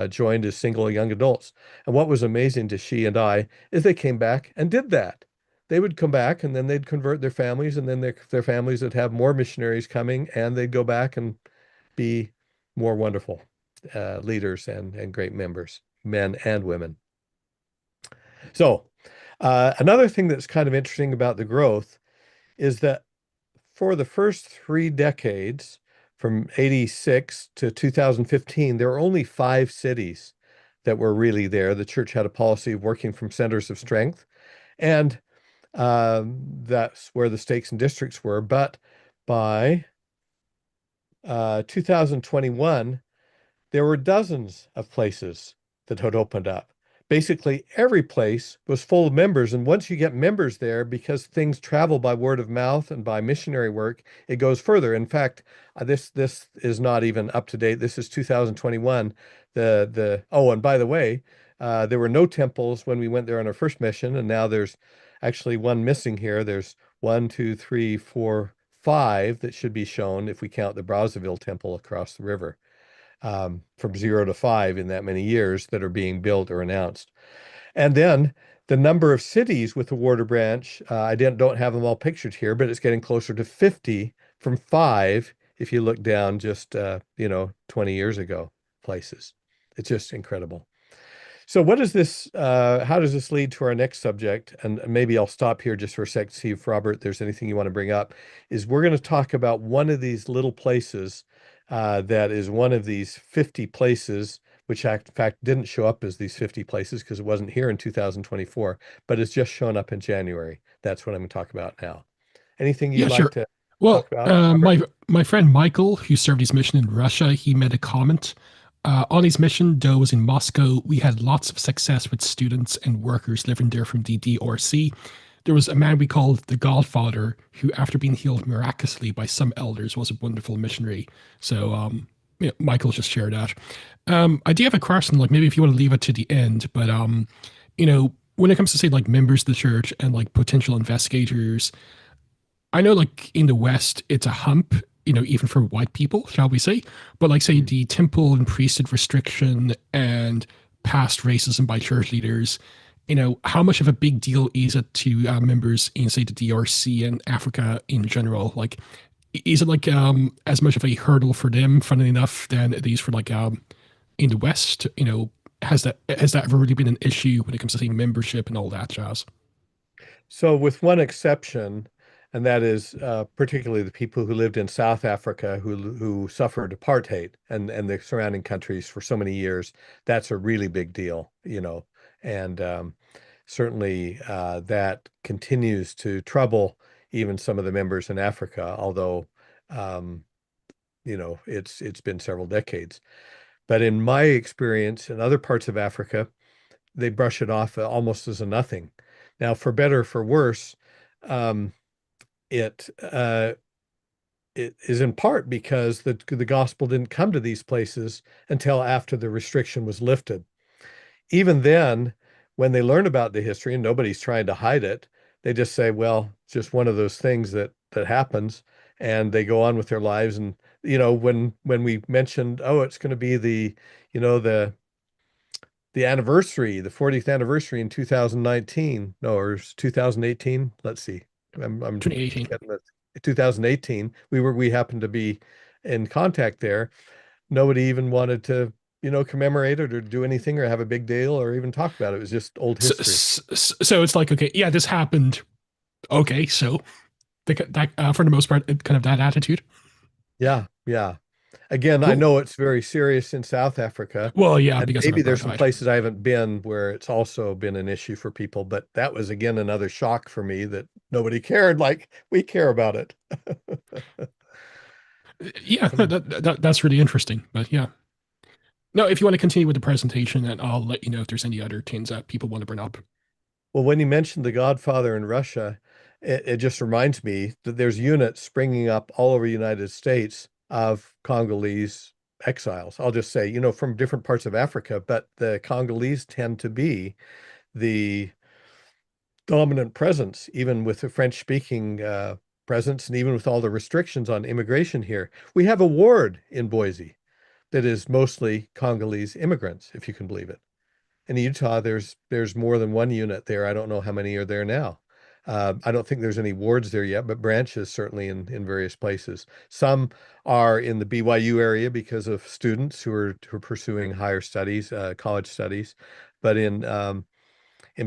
joined as single young adults. And what was amazing to she and I is they came back and did that. They would come back and then they'd convert their families, and then their families would have more missionaries coming, and they'd go back and be more wonderful leaders and great members, men and women. So another thing that's kind of interesting about the growth is that for the first 3 decades, from 86 to 2015, there were only 5 cities that were really there. The church had a policy of working from centers of strength. And That's where the stakes and districts were. But by 2021, there were dozens of places that had opened up. Basically, every place was full of members. And once you get members there, because things travel by word of mouth and by missionary work, it goes further. In fact, this is not even up to date. This is 2021. Oh, and by the way, there were no temples when we went there on our first mission, and now there's actually one missing here. There's one, two, three, four, five that should be shown if we count the Brazzaville temple across the river, from 0 to 5 in that many years that are being built or announced. And then the number of cities with the Warder Branch, I don't have them all pictured here, but it's getting closer to 50 from 5 if you look down just 20 years ago places. It's just incredible. So what is this, how does this lead to our next subject? And maybe I'll stop here just for a sec to see if, Robert, there's anything you want to bring up. Is we're going to talk about one of these little places that is one of these 50 places, which in fact didn't show up as these 50 places because it wasn't here in 2024, but it's just shown up in January. That's what I'm going to talk about now. Anything Yeah, you'd like sure. to talk Well, about, Robert? my friend Michael, who served his mission in Russia, he made a comment. On his mission, though, was in Moscow. We had lots of success with students and workers living there from the DRC. There was a man we called the Godfather, who, after being healed miraculously by some elders, was a wonderful missionary. So, Michael just shared that. I do have a question, like maybe if you want to leave it to the end, but when it comes to say like members of the church and like potential investigators, I know, like in the West, it's a hump, even for white people, shall we say? But like, say, the temple and priesthood restriction and past racism by church leaders, how much of a big deal is it to members in, say, the DRC and Africa in general? Like, is it like as much of a hurdle for them, funnily enough, than it is for like in the West? Has that ever really been an issue when it comes to say membership and all that jazz? So, with one exception, and that is particularly the people who lived in South Africa who suffered apartheid and the surrounding countries for so many years, that's a really big deal, and certainly that continues to trouble even some of the members in Africa, although um, it's been several decades. But in my experience in other parts of Africa, they brush it off almost as a nothing. Now, for better or for worse, um, it it is in part because the gospel didn't come to these places until after the restriction was lifted. Even then, when they learn about the history, and nobody's trying to hide it, they just say, "Well, it's just one of those things that happens," and they go on with their lives. And when we mentioned, oh, it's going to be the anniversary, the 40th anniversary in 2019. No, or it's 2018. Let's see. I'm 2018. forgetting that. 2018. We happened to be in contact there. Nobody even wanted to, commemorate it or do anything or have a big deal or even talk about it. It was just old So, history. so it's like, okay, yeah, this happened. Okay, so that for the most part, kind of that attitude. Yeah, yeah. Again, I Cool. know it's very serious in South Africa, Well, yeah, and because of maybe there's some apartheid. places I haven't been where it's also been an issue for people, but that was again another shock for me that nobody cared like we care about it. Yeah, no, that's really interesting. But yeah, no, if you want to continue with the presentation, and I'll let you know if there's any other things that people want to bring up. Well, when you mentioned the Godfather in Russia, it just reminds me that there's units springing up all over the United States of Congolese exiles. I'll just say, from different parts of Africa, but the Congolese tend to be the dominant presence, even with the French-speaking presence, and even with all the restrictions on immigration here. We have a ward in Boise that is mostly Congolese immigrants, if you can believe it. In Utah, there's more than one unit there. I don't know how many are there now. I don't think there's any wards there yet, but branches certainly in various places. Some are in the BYU area because of students who are pursuing higher studies, college studies. But in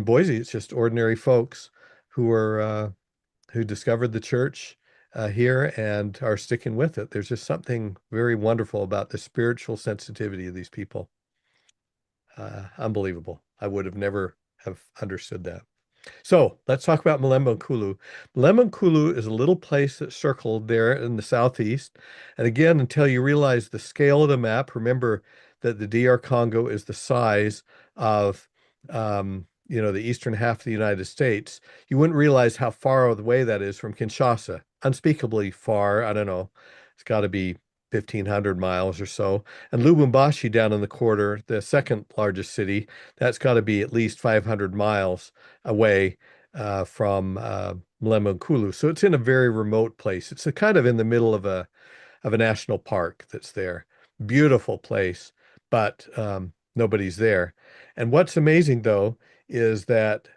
Boise, it's just ordinary folks who are who discovered the church here and are sticking with it. There's just something very wonderful about the spiritual sensitivity of these people. Unbelievable. I would have never have understood that. So let's talk about Malemonkulu. Malemonkulu is a little place that's circled there in the southeast. And again, until you realize the scale of the map, remember that the DR Congo is the size of, the eastern half of the United States. You wouldn't realize how far away that is from Kinshasa. Unspeakably far. I don't know. It's got to be 1,500 miles or so. And Lubumbashi down in the quarter, the second largest city, that's got to be at least 500 miles away from Malemonkulu. So it's in a very remote place. It's a kind of in the middle of a national park that's there. Beautiful place, but nobody's there. And what's amazing though is that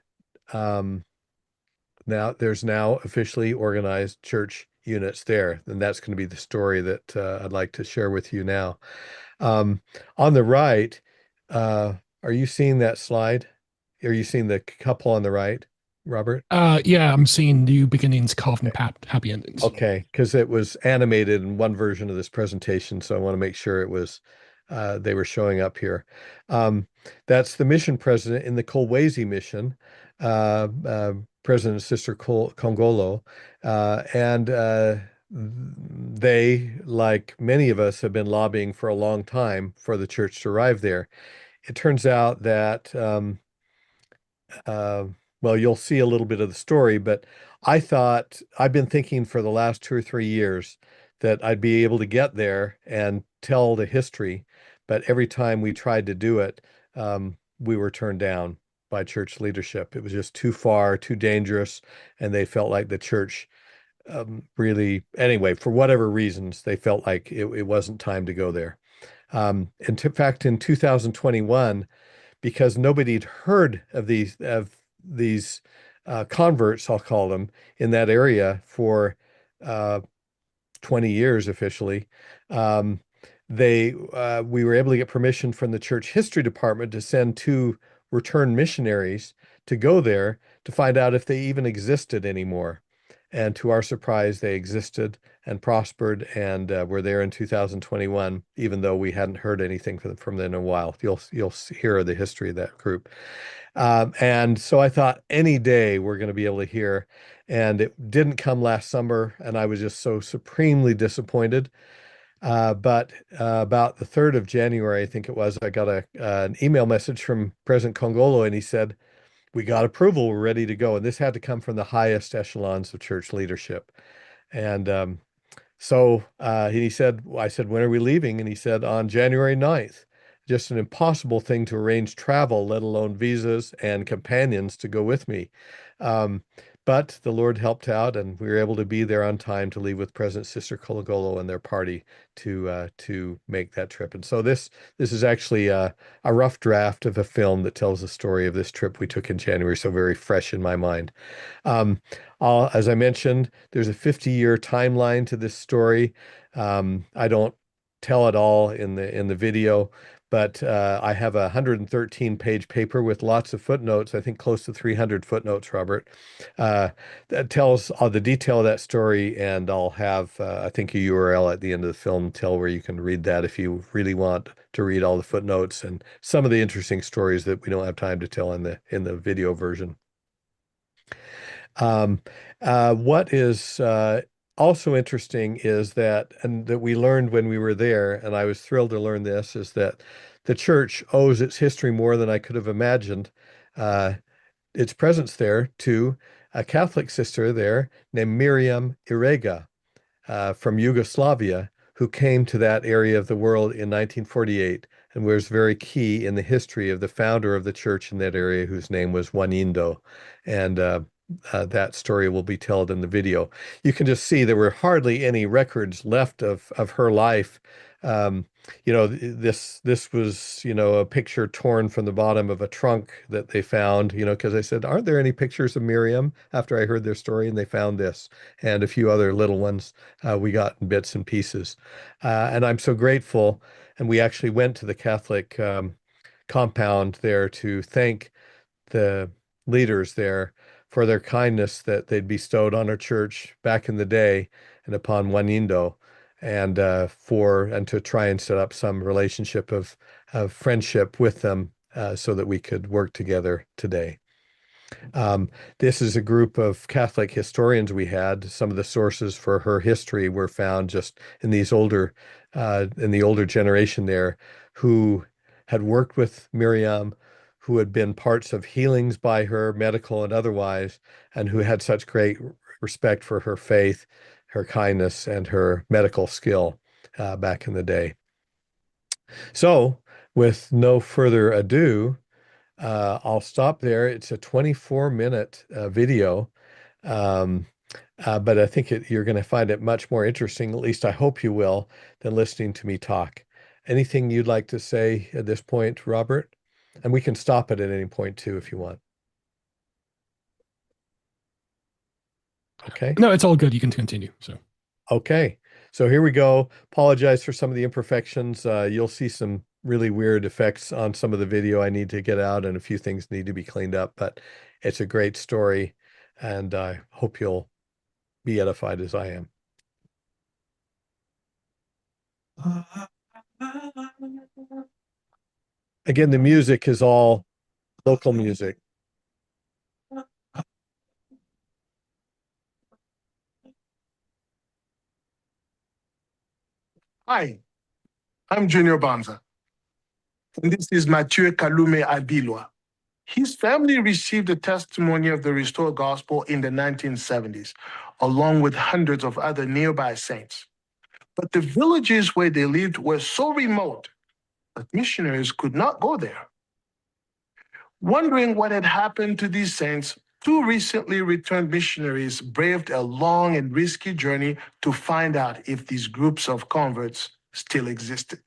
um, there's now officially organized church units there, and that's going to be the story that I'd like to share with you now. Um, on the right, uh, are you seeing that slide? Are you seeing the couple on the right, Robert? Yeah, I'm seeing new beginnings, carved and happy endings. Okay, because it was animated in one version of this presentation, so I want to make sure it was they were showing up here. Um, that's the mission president in the Kolwezi mission, President Sister Kongolo, and they, like many of us, have been lobbying for a long time for the church to arrive there. It turns out that uh, well, you'll see a little bit of the story, but I've been thinking for the last 2 or 3 years that I'd be able to get there and tell the history, but every time we tried to do it, we were turned down by church leadership. It was just too far, too dangerous, and they felt like the church really, anyway, for whatever reasons, they felt like it wasn't time to go there. In fact, in 2021, because nobody had heard of these converts, I'll call them, in that area for uh, 20 years officially. Um, we were able to get permission from the church history department to send two returned missionaries to go there to find out if they even existed anymore. And to our surprise, they existed and prospered and were there in 2021, even though we hadn't heard anything from them in a while. You'll hear the history of that group. And so I thought any day we're going to be able to hear. And it didn't come last summer, and I was just so supremely disappointed. But about the 3rd of January, I think it was, I got an email message from President Congolo, and he said, "We got approval, we're ready to go." And this had to come from the highest echelons of church leadership. And he said, I said, "When are we leaving?" And he said, "On January 9th. Just an impossible thing to arrange travel, let alone visas and companions to go with me. Um, but the Lord helped out, and we were able to be there on time to leave with President Sister Kologolo and their party to make that trip. And so this is actually a rough draft of a film that tells the story of this trip we took in January, so very fresh in my mind. Um, as I mentioned, there's a 50-year timeline to this story. I don't tell it all in the video, but I have a 113-page paper with lots of footnotes. I think close to 300 footnotes, Robert. That tells all the detail of that story, and I'll have I think a URL at the end of the film where you can read that if you really want to read all the footnotes and some of the interesting stories that we don't have time to tell in the video version. Um, what is also interesting is that we learned when we were there, and I was thrilled to learn this, is that the church owes its history more than I could have imagined. Uh, its presence there to a Catholic sister there named Miriam Irega from Yugoslavia, who came to that area of the world in 1948 and was very key in the history of the founder of the church in that area, whose name was Juanindo. And that story will be told in the video. You can just see there were hardly any records left of her life. Um, this was, a picture torn from the bottom of a trunk that they found, because I said, "Aren't there any pictures of Miriam?" after I heard their story, and they found this and a few other little ones we got in bits and pieces. And I'm so grateful. And we actually went to the Catholic compound there to thank the leaders there for their kindness that they'd bestowed on our church back in the day and upon Juanindo, and to try and set up some relationship of friendship with them so that we could work together today. This is a group of Catholic historians we had. Some of the sources for her history were found just in in the older generation there, who had worked with Miriam, who had been parts of healings by her, medical and otherwise, and who had such great respect for her faith, her kindness, and her medical skill back in the day. So, with no further ado, I'll stop there. It's a 24-minute video, um, but I think you're going to find it much more interesting, at least I hope you will, than listening to me talk. Anything you'd like to say at this point, Robert? And we can stop it at any point too if you want. Okay. No, it's all good. You can continue. So, Okay. So here we go. Apologize for some of the imperfections. You'll see some really weird effects on some of the video I need to get out, and a few things need to be cleaned up, but it's a great story, and I hope you'll be edified as I am. Again, the music is all local music. Hi, I'm Junior Banza, and this is Mathieu Kalume Abilwa. His family received the testimony of the restored gospel in the 1970s, along with hundreds of other nearby saints. But the villages where they lived were so remote that missionaries could not go there. Wondering what had happened to these saints, two recently returned missionaries braved a long and risky journey to find out if these groups of converts still existed.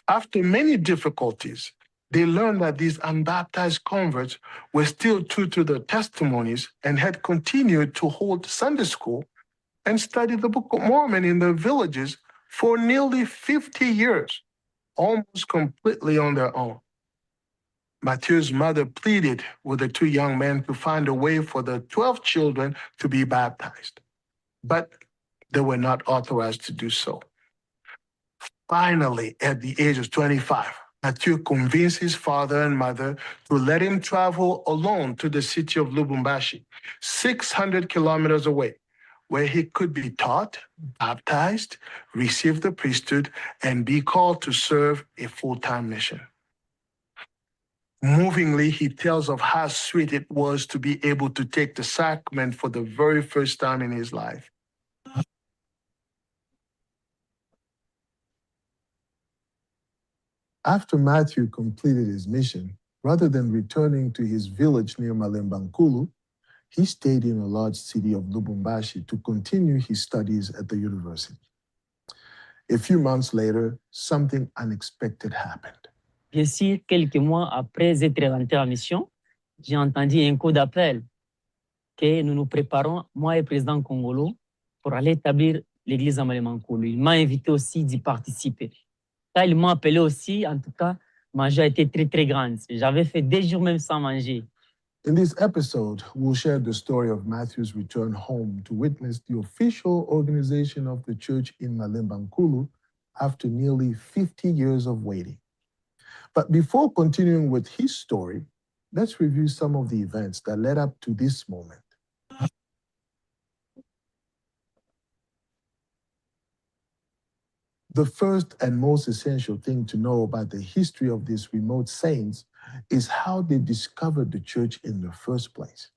After many difficulties, they learned that these unbaptized converts were still true to their testimonies and had continued to hold Sunday school and study the Book of Mormon in their villages for nearly 50 years, almost completely on their own. Mathieu's mother pleaded with the two young men to find a way for the 12 children to be baptized, but they were not authorized to do so. Finally, at the age of 25, Mathieu convinced his father and mother to let him travel alone to the city of Lubumbashi, 600 kilometers away, where he could be taught, baptized, receive the priesthood, and be called to serve a full-time mission. Movingly, he tells of how sweet it was to be able to take the sacrament for the very first time in his life. After Mathieu completed his mission, rather than returning to his village near Malembankulu, he stayed in a large city of Lubumbashi to continue his studies at the university. A few months later, something unexpected happened. Bien sûr, quelques mois après être rentré en mission, j'ai entendu un coup d'appel que nous nous préparons, moi et le président Congolo, pour aller établir l'église à Malembankulu. Il m'a invité aussi d'y participer. Quand il m'a appelé aussi, en tout cas, ma joie a été très, très grande. J'avais fait 2 jours même sans manger. In this episode, we'll share the story of Matthew's return home to witness the official organization of the church in Malembankulu after nearly 50 years of waiting. But before continuing with his story, let's review some of the events that led up to this moment. The first and most essential thing to know about the history of these remote saints is how they discovered the church in the first place.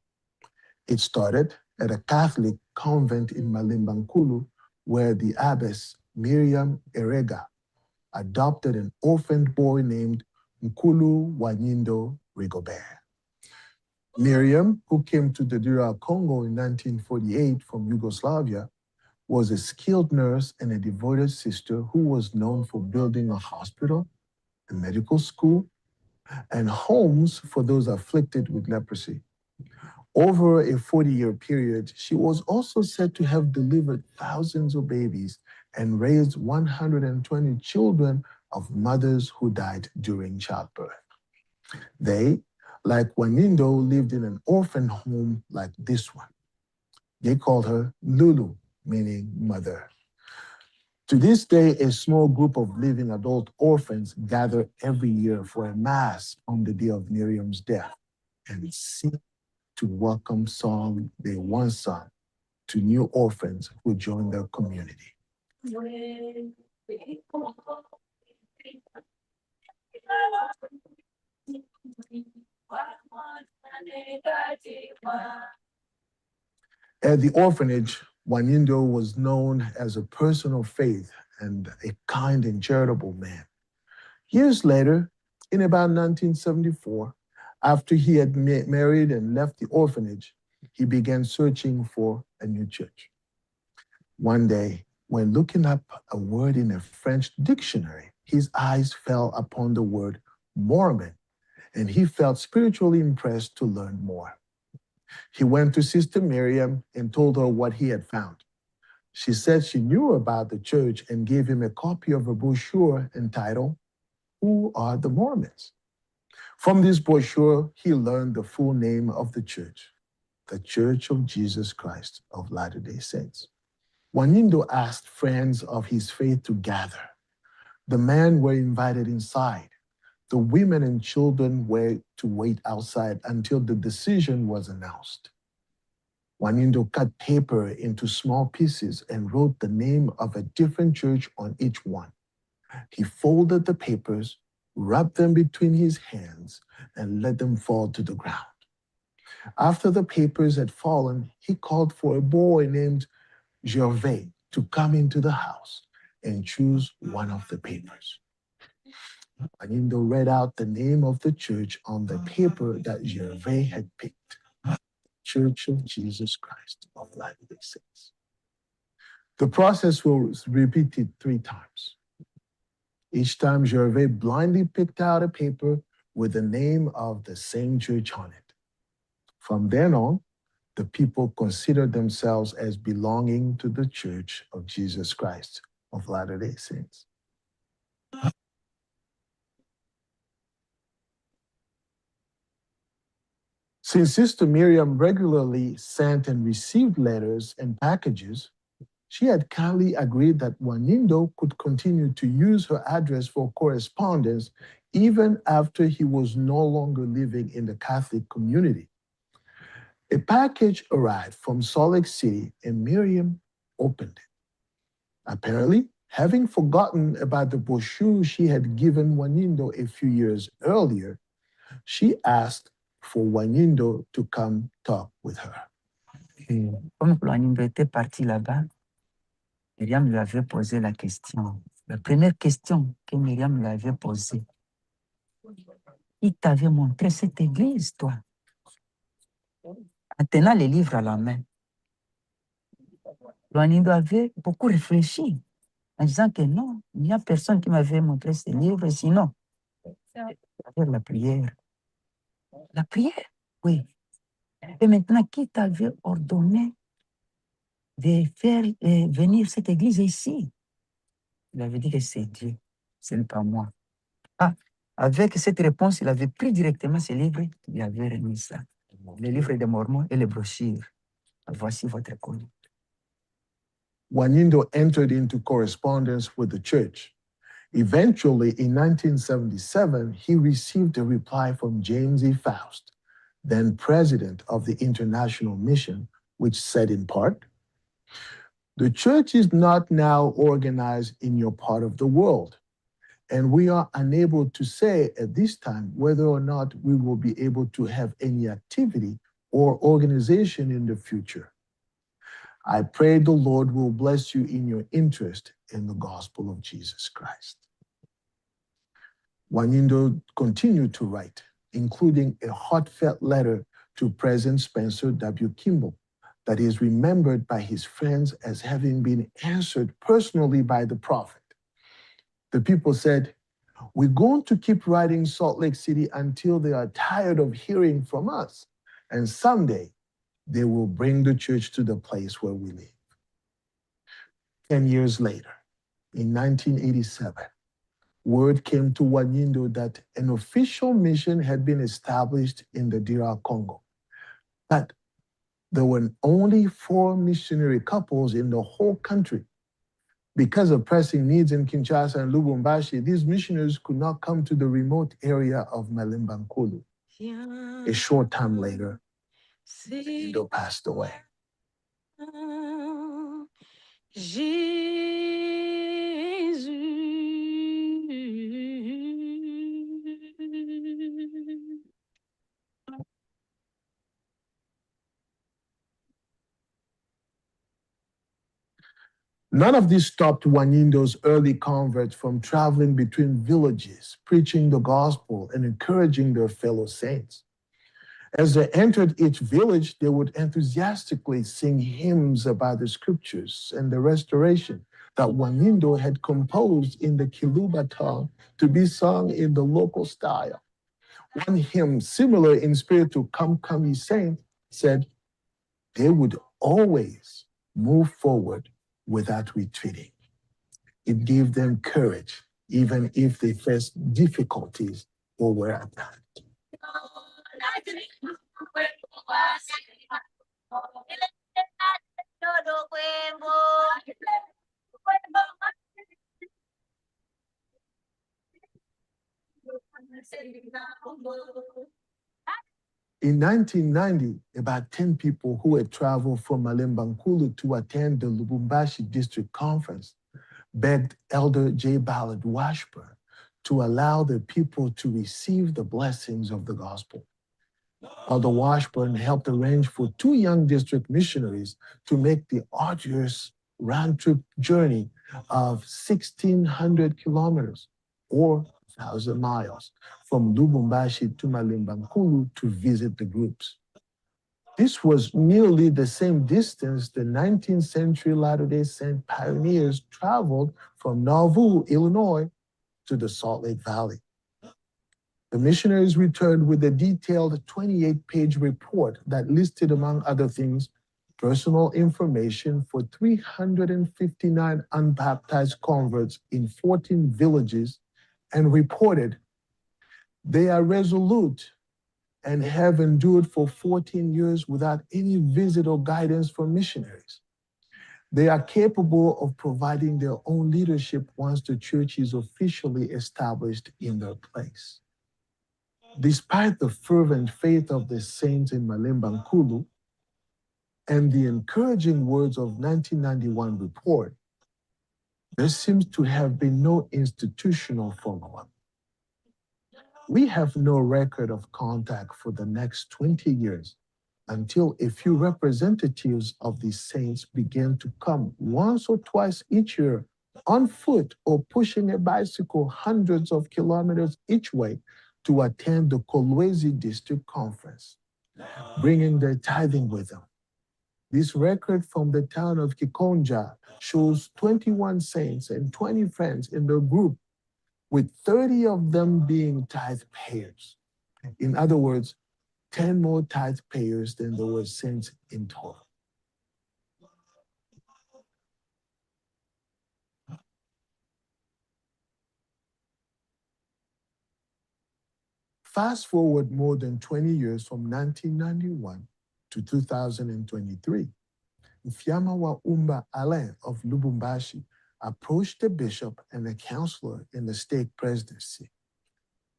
It started at a Catholic convent in Malembankulu, where the abbess Miriam Erega adopted an orphaned boy named Nkulu Wanyindo Rigobert. Miriam, who came to the DR Congo in 1948 from Yugoslavia, was a skilled nurse and a devoted sister who was known for building a hospital, a medical school, and homes for those afflicted with leprosy. Over a 40-year period, she was also said to have delivered thousands of babies and raised 120 children of mothers who died during childbirth. They, like Wanindo, lived in an orphan home like this one. They called her Lulu, meaning mother. To this day, a small group of living adult orphans gather every year for a mass on the day of Miriam's death and sing to welcome song they once sung to new orphans who joined their community. At the orphanage, Wanindo was known as a person of faith and a kind and charitable man. Years later, in about 1974, after he had married and left the orphanage, he began searching for a new church. One day, when looking up a word in a French dictionary, his eyes fell upon the word Mormon, and he felt spiritually impressed to learn more. He went to Sister Miriam and told her what he had found. She said she knew about the church and gave him a copy of a brochure entitled, "Who Are the Mormons?" From this brochure, he learned the full name of the church, the Church of Jesus Christ of Latter-day Saints. Wanindo asked friends of his faith to gather. The men were invited inside. The women and children were to wait outside until the decision was announced. Wanindo cut paper into small pieces and wrote the name of a different church on each one. He folded the papers, rubbed them between his hands, and let them fall to the ground. After the papers had fallen, he called for a boy named Gervais to come into the house and choose one of the papers. Wanindo read out the name of the church on the paper that Gervais had picked, Church of Jesus Christ of Latter-day Saints. The process was repeated 3 times. Each time, Gervais blindly picked out a paper with the name of the same church on it. From then on, the people considered themselves as belonging to the Church of Jesus Christ of Latter-day Saints. Since Sister Miriam regularly sent and received letters and packages, she had kindly agreed that Wanindo could continue to use her address for correspondence even after he was no longer living in the Catholic community. A package arrived from Salt Lake City and Miriam opened it. Apparently, having forgotten about the brochure she had given Wanindo a few years earlier, she asked for Wanindo to come talk with her. Et comme Wanindo était parti là-bas, Myriam lui avait posé la question. La première question que Myriam lui avait posée, il t'avait montré cette église, toi, en tenant les livres à la main. Wanindo avait beaucoup réfléchi en disant que non, il n'y a personne qui m'avait montré ces livres, sinon, faire la prière. La prière, oui. Et maintenant, qui t'avait ordonné de faire venir cette église ici? Il avait dit que c'est Dieu, ce n'est pas moi. Ah, avec cette réponse, il avait pris directement ces livres, il avait remis ça. Les livres des Mormons et les brochures. Voici votre colis. Wanindo entered into correspondence with the church. Eventually, in 1977, he received a reply from James E. Faust, then president of the International Mission, which said in part, "The church is not now organized in your part of the world, and we are unable to say at this time whether or not we will be able to have any activity or organization in the future. I pray the Lord will bless you in your interest in the gospel of Jesus Christ." Wanindo continued to write, including a heartfelt letter to President Spencer W. Kimball that is remembered by his friends as having been answered personally by the prophet. The people said, "We're going to keep writing Salt Lake City until they are tired of hearing from us, and someday they will bring the church to the place where we live." 10 years later, in 1987, word came to Wanindo that an official mission had been established in the DR Congo, but there were only 4 missionary couples in the whole country. Because of pressing needs in Kinshasa and Lubumbashi, these missionaries could not come to the remote area of Malembankulu. A short time later, Malindo passed away. None of this stopped Juanindo's early converts from traveling between villages, preaching the gospel and encouraging their fellow saints. As they entered each village, they would enthusiastically sing hymns about the scriptures and the restoration that Juanindo had composed in the Kiluba tongue to be sung in the local style. One hymn, similar in spirit to Come, Come, Ye Saints, said, they would always move forward without retreating. It gave them courage, even if they faced difficulties or were attacked. In 1990, about 10 people who had traveled from Malembankulu to attend the Lubumbashi District Conference begged Elder J. Ballard Washburn to allow the people to receive the blessings of the gospel. Elder Washburn helped arrange for 2 young district missionaries to make the arduous round-trip journey of 1,600 kilometers or 1,000 miles from Lubumbashi to Malembankulu to visit the groups. This was nearly the same distance the 19th century Latter-day Saint pioneers traveled from Nauvoo, Illinois, to the Salt Lake Valley. The missionaries returned with a detailed 28-page report that listed, among other things, personal information for 359 unbaptized converts in 14 villages and reported, they are resolute and have endured for 14 years without any visit or guidance from missionaries. They are capable of providing their own leadership once the church is officially established in their place. Despite the fervent faith of the saints in Malembankulu and the encouraging words of 1991 report, there seems to have been no institutional follow-up. We have no record of contact for the next 20 years until a few representatives of the saints began to come once or twice each year on foot or pushing a bicycle hundreds of kilometers each way to attend the Kolwezi District Conference, bringing their tithing with them. This record from the town of Kikonja shows 21 saints and 20 friends in the group, with 30 of them being tithe payers. In other words, 10 more tithe payers than there were saints in total. Fast forward more than 20 years from 1991 to 2023. Mfiama wa Umba Alain of Lubumbashi approached the bishop and a counselor in the state presidency.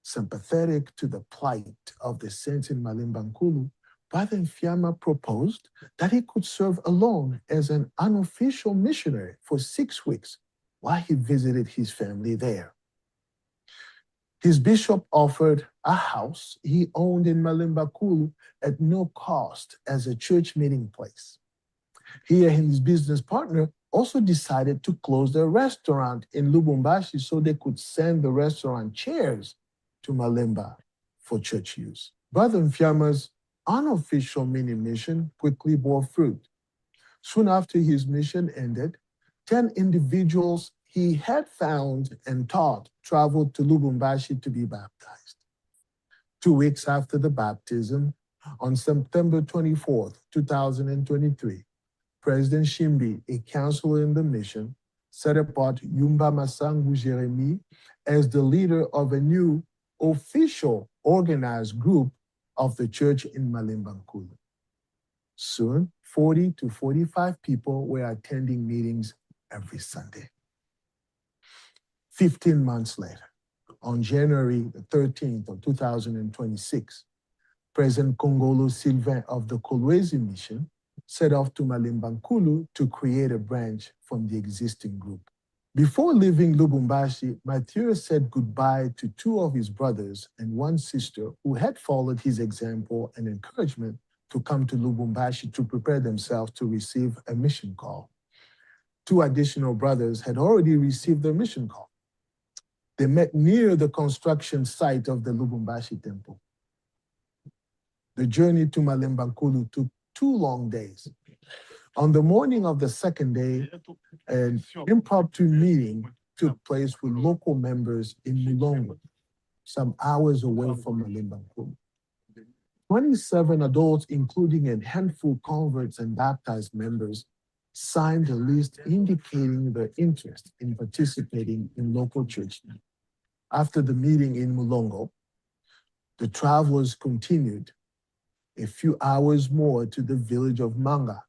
Sympathetic to the plight of the saints in Malembankulu, Brother Mfiama proposed that he could serve alone as an unofficial missionary for 6 weeks while he visited his family there. His bishop offered a house he owned in Malembankulu at no cost as a church meeting place. He and his business partner also decided to close their restaurant in Lubumbashi so they could send the restaurant chairs to Malemba for church use. Brother Mfiama's unofficial mini mission quickly bore fruit. Soon after his mission ended, 10 individuals he had found and taught traveled to Lubumbashi to be baptized. 2 weeks after the baptism, on September 24th, 2023, President Shimbi, a counselor in the mission, set apart Yumba Masangu Jeremy as the leader of a new official organized group of the church in Malembankulu. Soon, 40 to 45 people were attending meetings every Sunday. 15 months later, on January 13th of 2026, President Kongolo Sylvain of the Kolwezi Mission set off to Malembankulu to create a branch from the existing group. Before leaving Lubumbashi, Mathieu said goodbye to two of his brothers and one sister who had followed his example and encouragement to come to Lubumbashi to prepare themselves to receive a mission call. Two additional brothers had already received their mission call. They met near the construction site of the Lubumbashi temple. The journey to Malembankulu took 2 long days. On the morning of the second day, an impromptu meeting took place with local members in Mulongo, some hours away from Malembankulu. 27 adults, including a handful of converts and baptized members, signed a list indicating their interest in participating in local church. After the meeting in Mulongo, the travelers continued a few hours more to the village of Manga,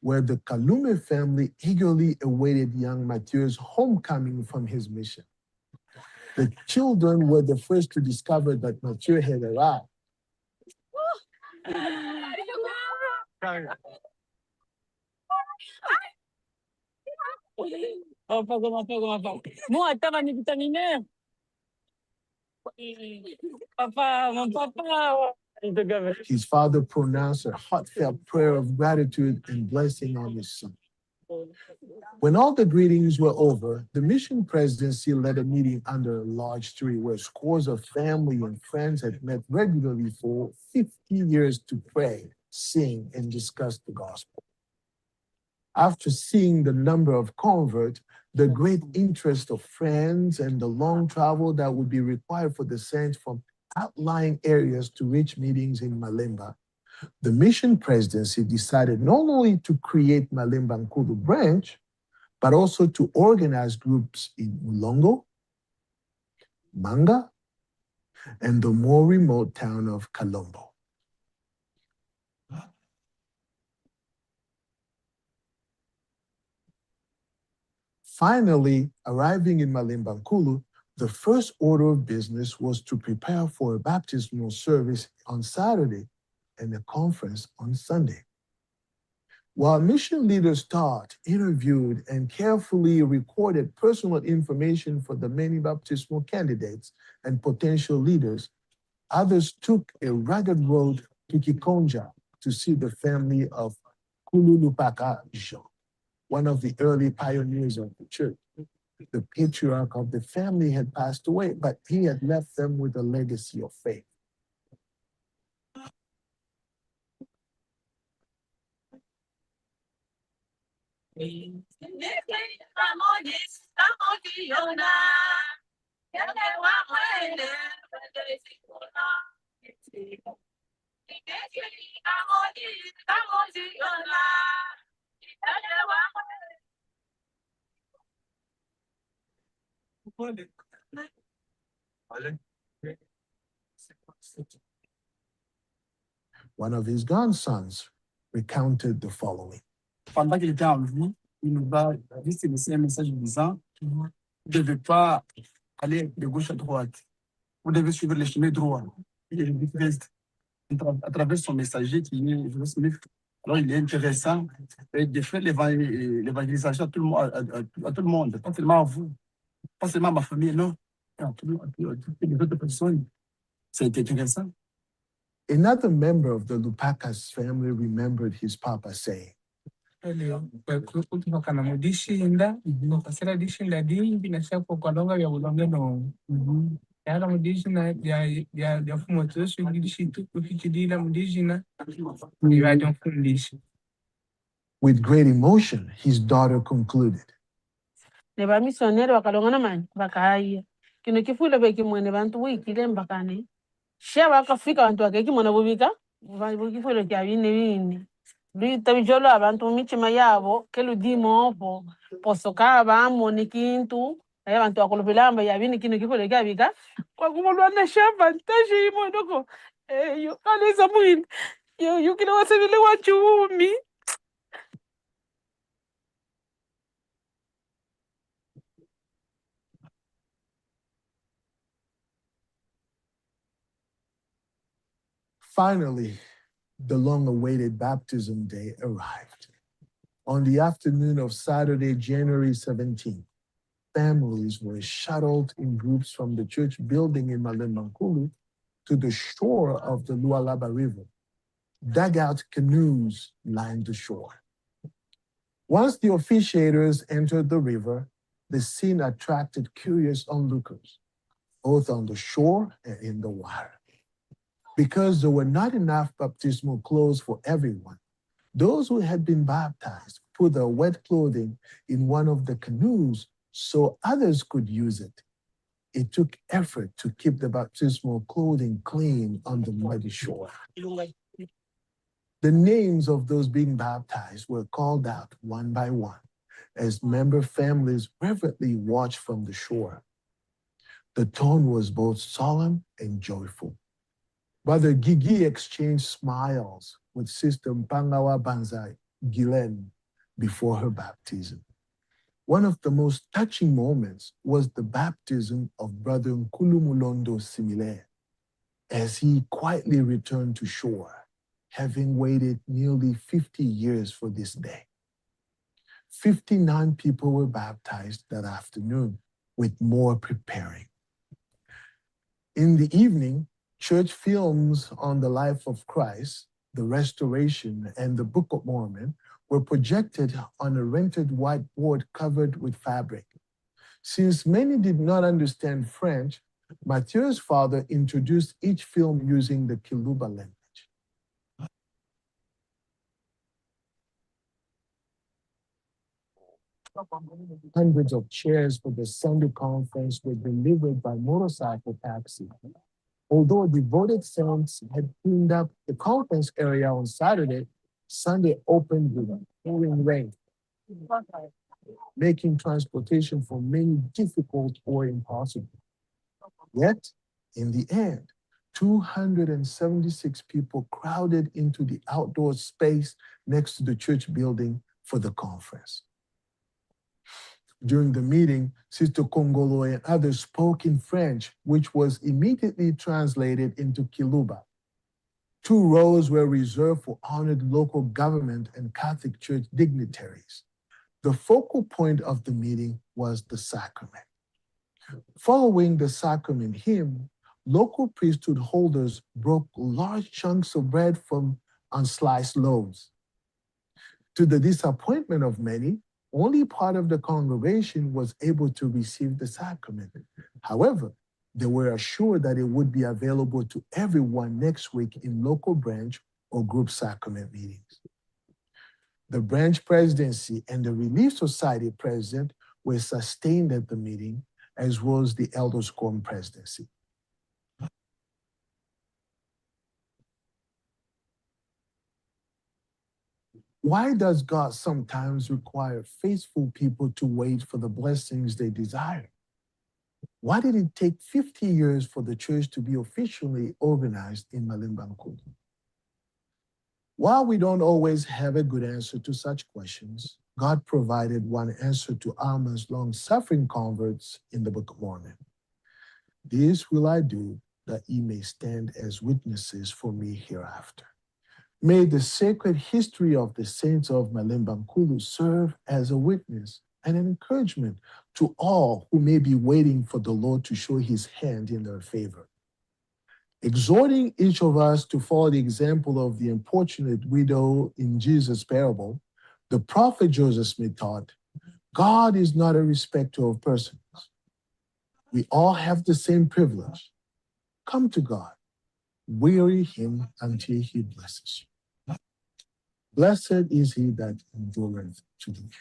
where the Kalume family eagerly awaited young Mathieu's homecoming from his mission. The children were the first to discover that Mathieu had arrived. Moi, attends, ma vitamine. Papa, mon papa. His father pronounced a heartfelt prayer of gratitude and blessing on his son. When all the greetings were over, the mission presidency led a meeting under a large tree where scores of family and friends had met regularly for 50 years to pray, sing, and discuss the gospel. After seeing the number of converts, the great interest of friends, and the long travel that would be required for the saints from outlying areas to reach meetings in Malemba, the mission presidency decided not only to create Malemba Nkulu branch, but also to organize groups in Mulongo, Manga, and the more remote town of Kalombo. Finally, arriving in Malemba Nkulu, the first order of business was to prepare for a baptismal service on Saturday and a conference on Sunday. While mission leaders taught, interviewed, and carefully recorded personal information for the many baptismal candidates and potential leaders, others took a rugged road to Kikonja to see the family of Kululupaka Jean, one of the early pioneers of the church. The patriarch of the family had passed away, but he had left them with a legacy of faith. One of his grandsons recounted the following. Pendant qu'il était en vie, il nous a juste laissé un message disant vous ne devez pas aller de gauche à droite. Vous devez suivre les chemins droits. Il est reste à travers son messager qui est Joseph Smith. Alors, il est intéressant de faire l'évangélisation à tout le monde, à tout le monde, pas seulement à vous, pas seulement à ma famille, non, à toutes les autres personnes. Ça a été intéressant. Another member of the Lupakas family remembered his papa saying, kutoka na mudishinda kasera dishinda dingi na shapo kwa longa ya ulonge no yala mudishina ya fumo tsoso ngidishitu kufichidila mudishina ya jonfundishi. With great emotion, his daughter concluded, ne ba missionnaire bakalongana manje bakahaya kino kifulo bekimwene bantu wikile mbakane shia bakafika bantu bakekimona bubika kifulo kya bine bine tabijolo abantu michima yabo keludimo opo posoka bamoni kintu aya bantu akolopelamba yabini kino kifulo kya bika kwa kumulwana shamba ntaje imodoko yo kaleza mwini yo kilo wasebile wa chumi. Finally, the long-awaited baptism day arrived. On the afternoon of Saturday, January 17th, families were shuttled in groups from the church building in Malembankulu to the shore of the Lualaba River. Dugout canoes lined the shore. Once the officiators entered the river, the scene attracted curious onlookers, both on the shore and in the water. Because there were not enough baptismal clothes for everyone, those who had been baptized put their wet clothing in one of the canoes so others could use it. It took effort to keep the baptismal clothing clean on the muddy shore. The names of those being baptized were called out one by one as member families reverently watched from the shore. The tone was both solemn and joyful. Brother Gigi exchanged smiles with Sister Mpangawa Banzai, Gilen, before her baptism. One of the most touching moments was the baptism of Brother Nkulumulondo Simile as he quietly returned to shore, having waited nearly 50 years for this day. 59 people were baptized that afternoon, with more preparing. In the evening, church films on the life of Christ, the Restoration, and the Book of Mormon were projected on a rented whiteboard covered with fabric. Since many did not understand French, Mathieu's father introduced each film using the Kiluba language. Hundreds of chairs for the Sunday conference were delivered by motorcycle taxi. Although devoted saints had cleaned up the conference area on Saturday, Sunday opened with pouring rain, making transportation for many difficult or impossible. Yet, in the end, 276 people crowded into the outdoor space next to the church building for the conference. During the meeting, Sister Kongolo and others spoke in French, which was immediately translated into Kiluba. 2 rows were reserved for honored local government and Catholic Church dignitaries. The focal point of the meeting was the sacrament. Following the sacrament hymn, local priesthood holders broke large chunks of bread from unsliced loaves. To the disappointment of many, only part of the congregation was able to receive the sacrament. However, they were assured that it would be available to everyone next week in local branch or group sacrament meetings. The branch presidency and the Relief Society president were sustained at the meeting, as well as the Elders Quorum presidency. Why does God sometimes require faithful people to wait for the blessings they desire? Why did it take 50 years for the church to be officially organized in Malembankulu? While we don't always have a good answer to such questions, God provided one answer to Alma's long-suffering converts in the Book of Mormon. This will I do, that ye may stand as witnesses for me hereafter. May the sacred history of the saints of Malembankulu serve as a witness and an encouragement to all who may be waiting for the Lord to show his hand in their favor. Exhorting each of us to follow the example of the importunate widow in Jesus' parable, the prophet Joseph Smith taught, God is not a respecter of persons. We all have the same privilege. Come to God, weary him until he blesses you. Blessed is he that endureth to the end.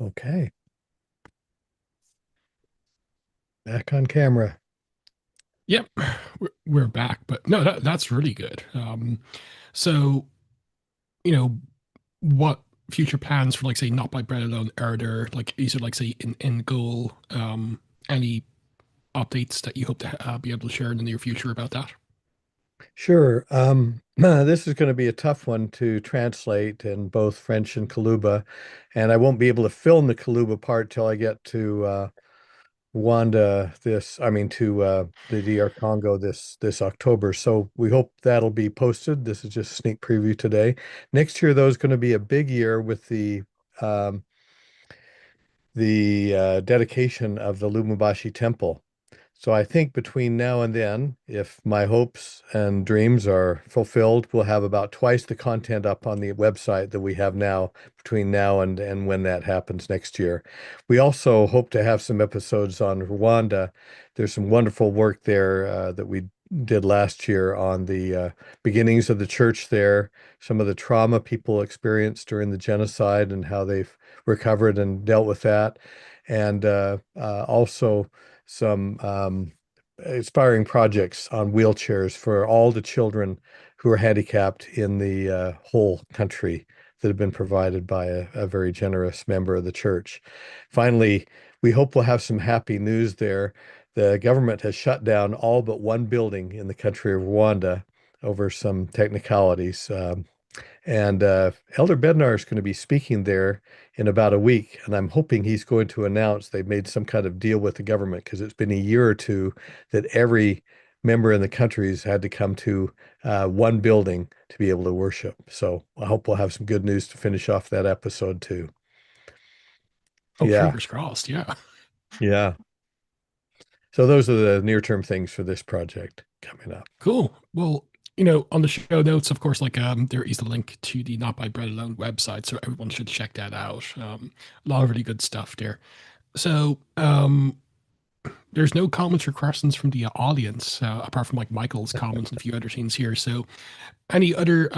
Okay. Back on camera. Yep, we're back, but no, that's really good. So, you know, what future plans for, like, say, Not by Bread Alone are there? Like, is it, like, say, in goal, any updates that you hope to be able to share in the near future about that? Sure. This is going to be a tough one to translate in both French and Kaluba, and I won't be able to film the Kaluba part till I get to Rwanda to the DR Congo this October. So we hope that'll be posted. This is just a sneak preview today. Next year, though, is going to be a big year with um, the dedication of the Lubumbashi Temple. So I think between now and then, if my hopes and dreams are fulfilled, we'll have about twice the content up on the website that we have now between now and when that happens next year. We also hope to have some episodes on Rwanda. There's some wonderful work there that we did last year on the beginnings of the church there, some of the trauma people experienced during the genocide and how they've recovered and dealt with that, and also some inspiring projects on wheelchairs for all the children who are handicapped in the whole country that have been provided by a very generous member of the church. Finally, we hope we'll have some happy news there. The government has shut down all but one building in the country of Rwanda over some technicalities. And Elder Bednar is going to be speaking there in about a week. And I'm hoping he's going to announce they've made some kind of deal with the government, because it's been a year or two that every member in the country has had to come to one building to be able to worship. So I hope we'll have some good news to finish off that episode too. Oh, Yeah, fingers crossed. Yeah. yeah. So those are the near-term things for this project coming up. Cool. Well, on the show notes, of course, like, there is a link to the Not by Bread Alone website, so everyone should check that out. A lot of really good stuff there. So, there's no comments or questions from the audience, apart from, like, Michael's comments and a few other things here. So, any other,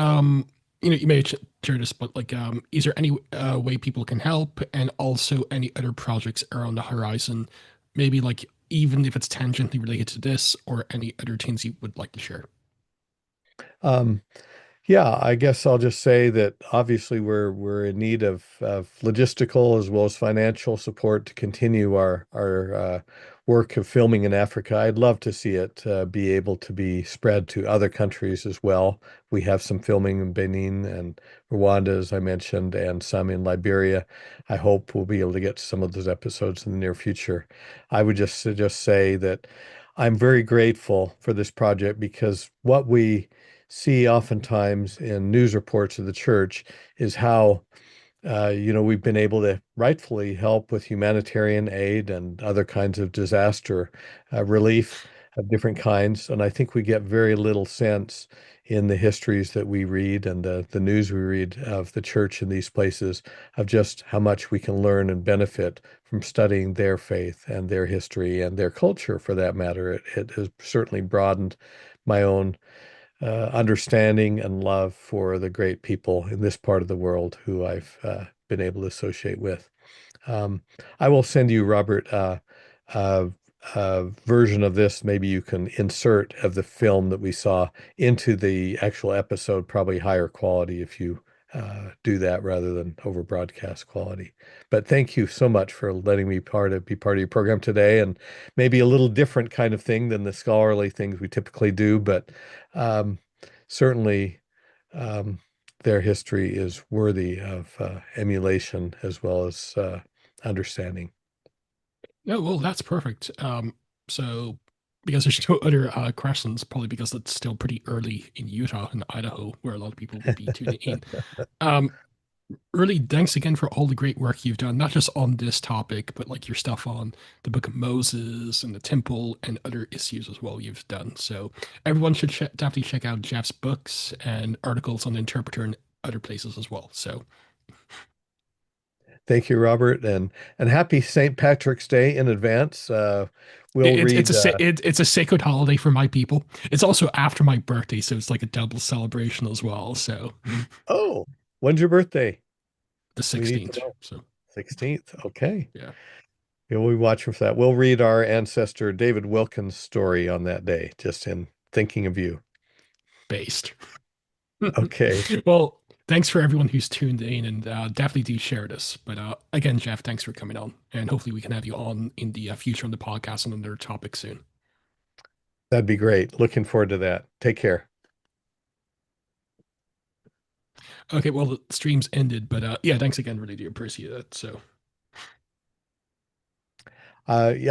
you may share this, but, like, is there any way people can help, and also any other projects are on the horizon? Maybe, like, even if it's tangentially related to this, or any other things you would like to share. Um, Yeah, I guess I'll just say that obviously we're in need of logistical as well as financial support to continue our work of filming in Africa. I'd love to see it be able to be spread to other countries as well. We have some filming in Benin and Rwanda, as I mentioned, and some in Liberia. I hope we'll be able to get to some of those episodes in the near future. I would just say that I'm very grateful for this project, because what we see oftentimes in news reports of the church is how we've been able to rightfully help with humanitarian aid and other kinds of disaster relief of different kinds. And I think we get very little sense in the histories that we read and the news we read of the church in these places, of just how much we can learn and benefit from studying their faith and their history and their culture, for that matter. It has certainly broadened my own understanding and love for the great people in this part of the world who I've been able to associate with. Um, I will send you, Robert, a version of this. Maybe you can insert of the film that we saw into the actual episode, probably higher quality if you do that rather than over broadcast quality. But thank you so much for letting me be part of your program today, and maybe a little different kind of thing than the scholarly things we typically do, but um, certainly um, their history is worthy of emulation as well as understanding. No, well, that's perfect. So, because there's no other questions, probably because it's still pretty early in Utah and Idaho, where a lot of people would be tuning in. Um, Really, thanks again for all the great work you've done, not just on this topic, but, like, your stuff on the Book of Moses and the Temple and other issues as well you've done. So everyone should definitely check out Jeff's books and articles on the Interpreter and other places as well. So Thank you, Robert, and happy St. Patrick's Day in advance. We'll read. It's a sacred holiday for my people. It's also after my birthday, so it's like a double celebration as well. So Oh, when's your birthday? the We need to 16th. know. So 16th. Okay. yeah, We'll be watching for that. We'll read our ancestor David Wilkins' story on that day, just in thinking of you. based. Okay. Well, thanks for everyone who's tuned in, and definitely do share this. But again, Jeff, thanks for coming on, and hopefully we can have you on in the future on the podcast on another topic soon. That'd be great. Looking forward to that. Take care. Okay, well, the stream's ended, but yeah, thanks again. Really do appreciate it. So, Yeah.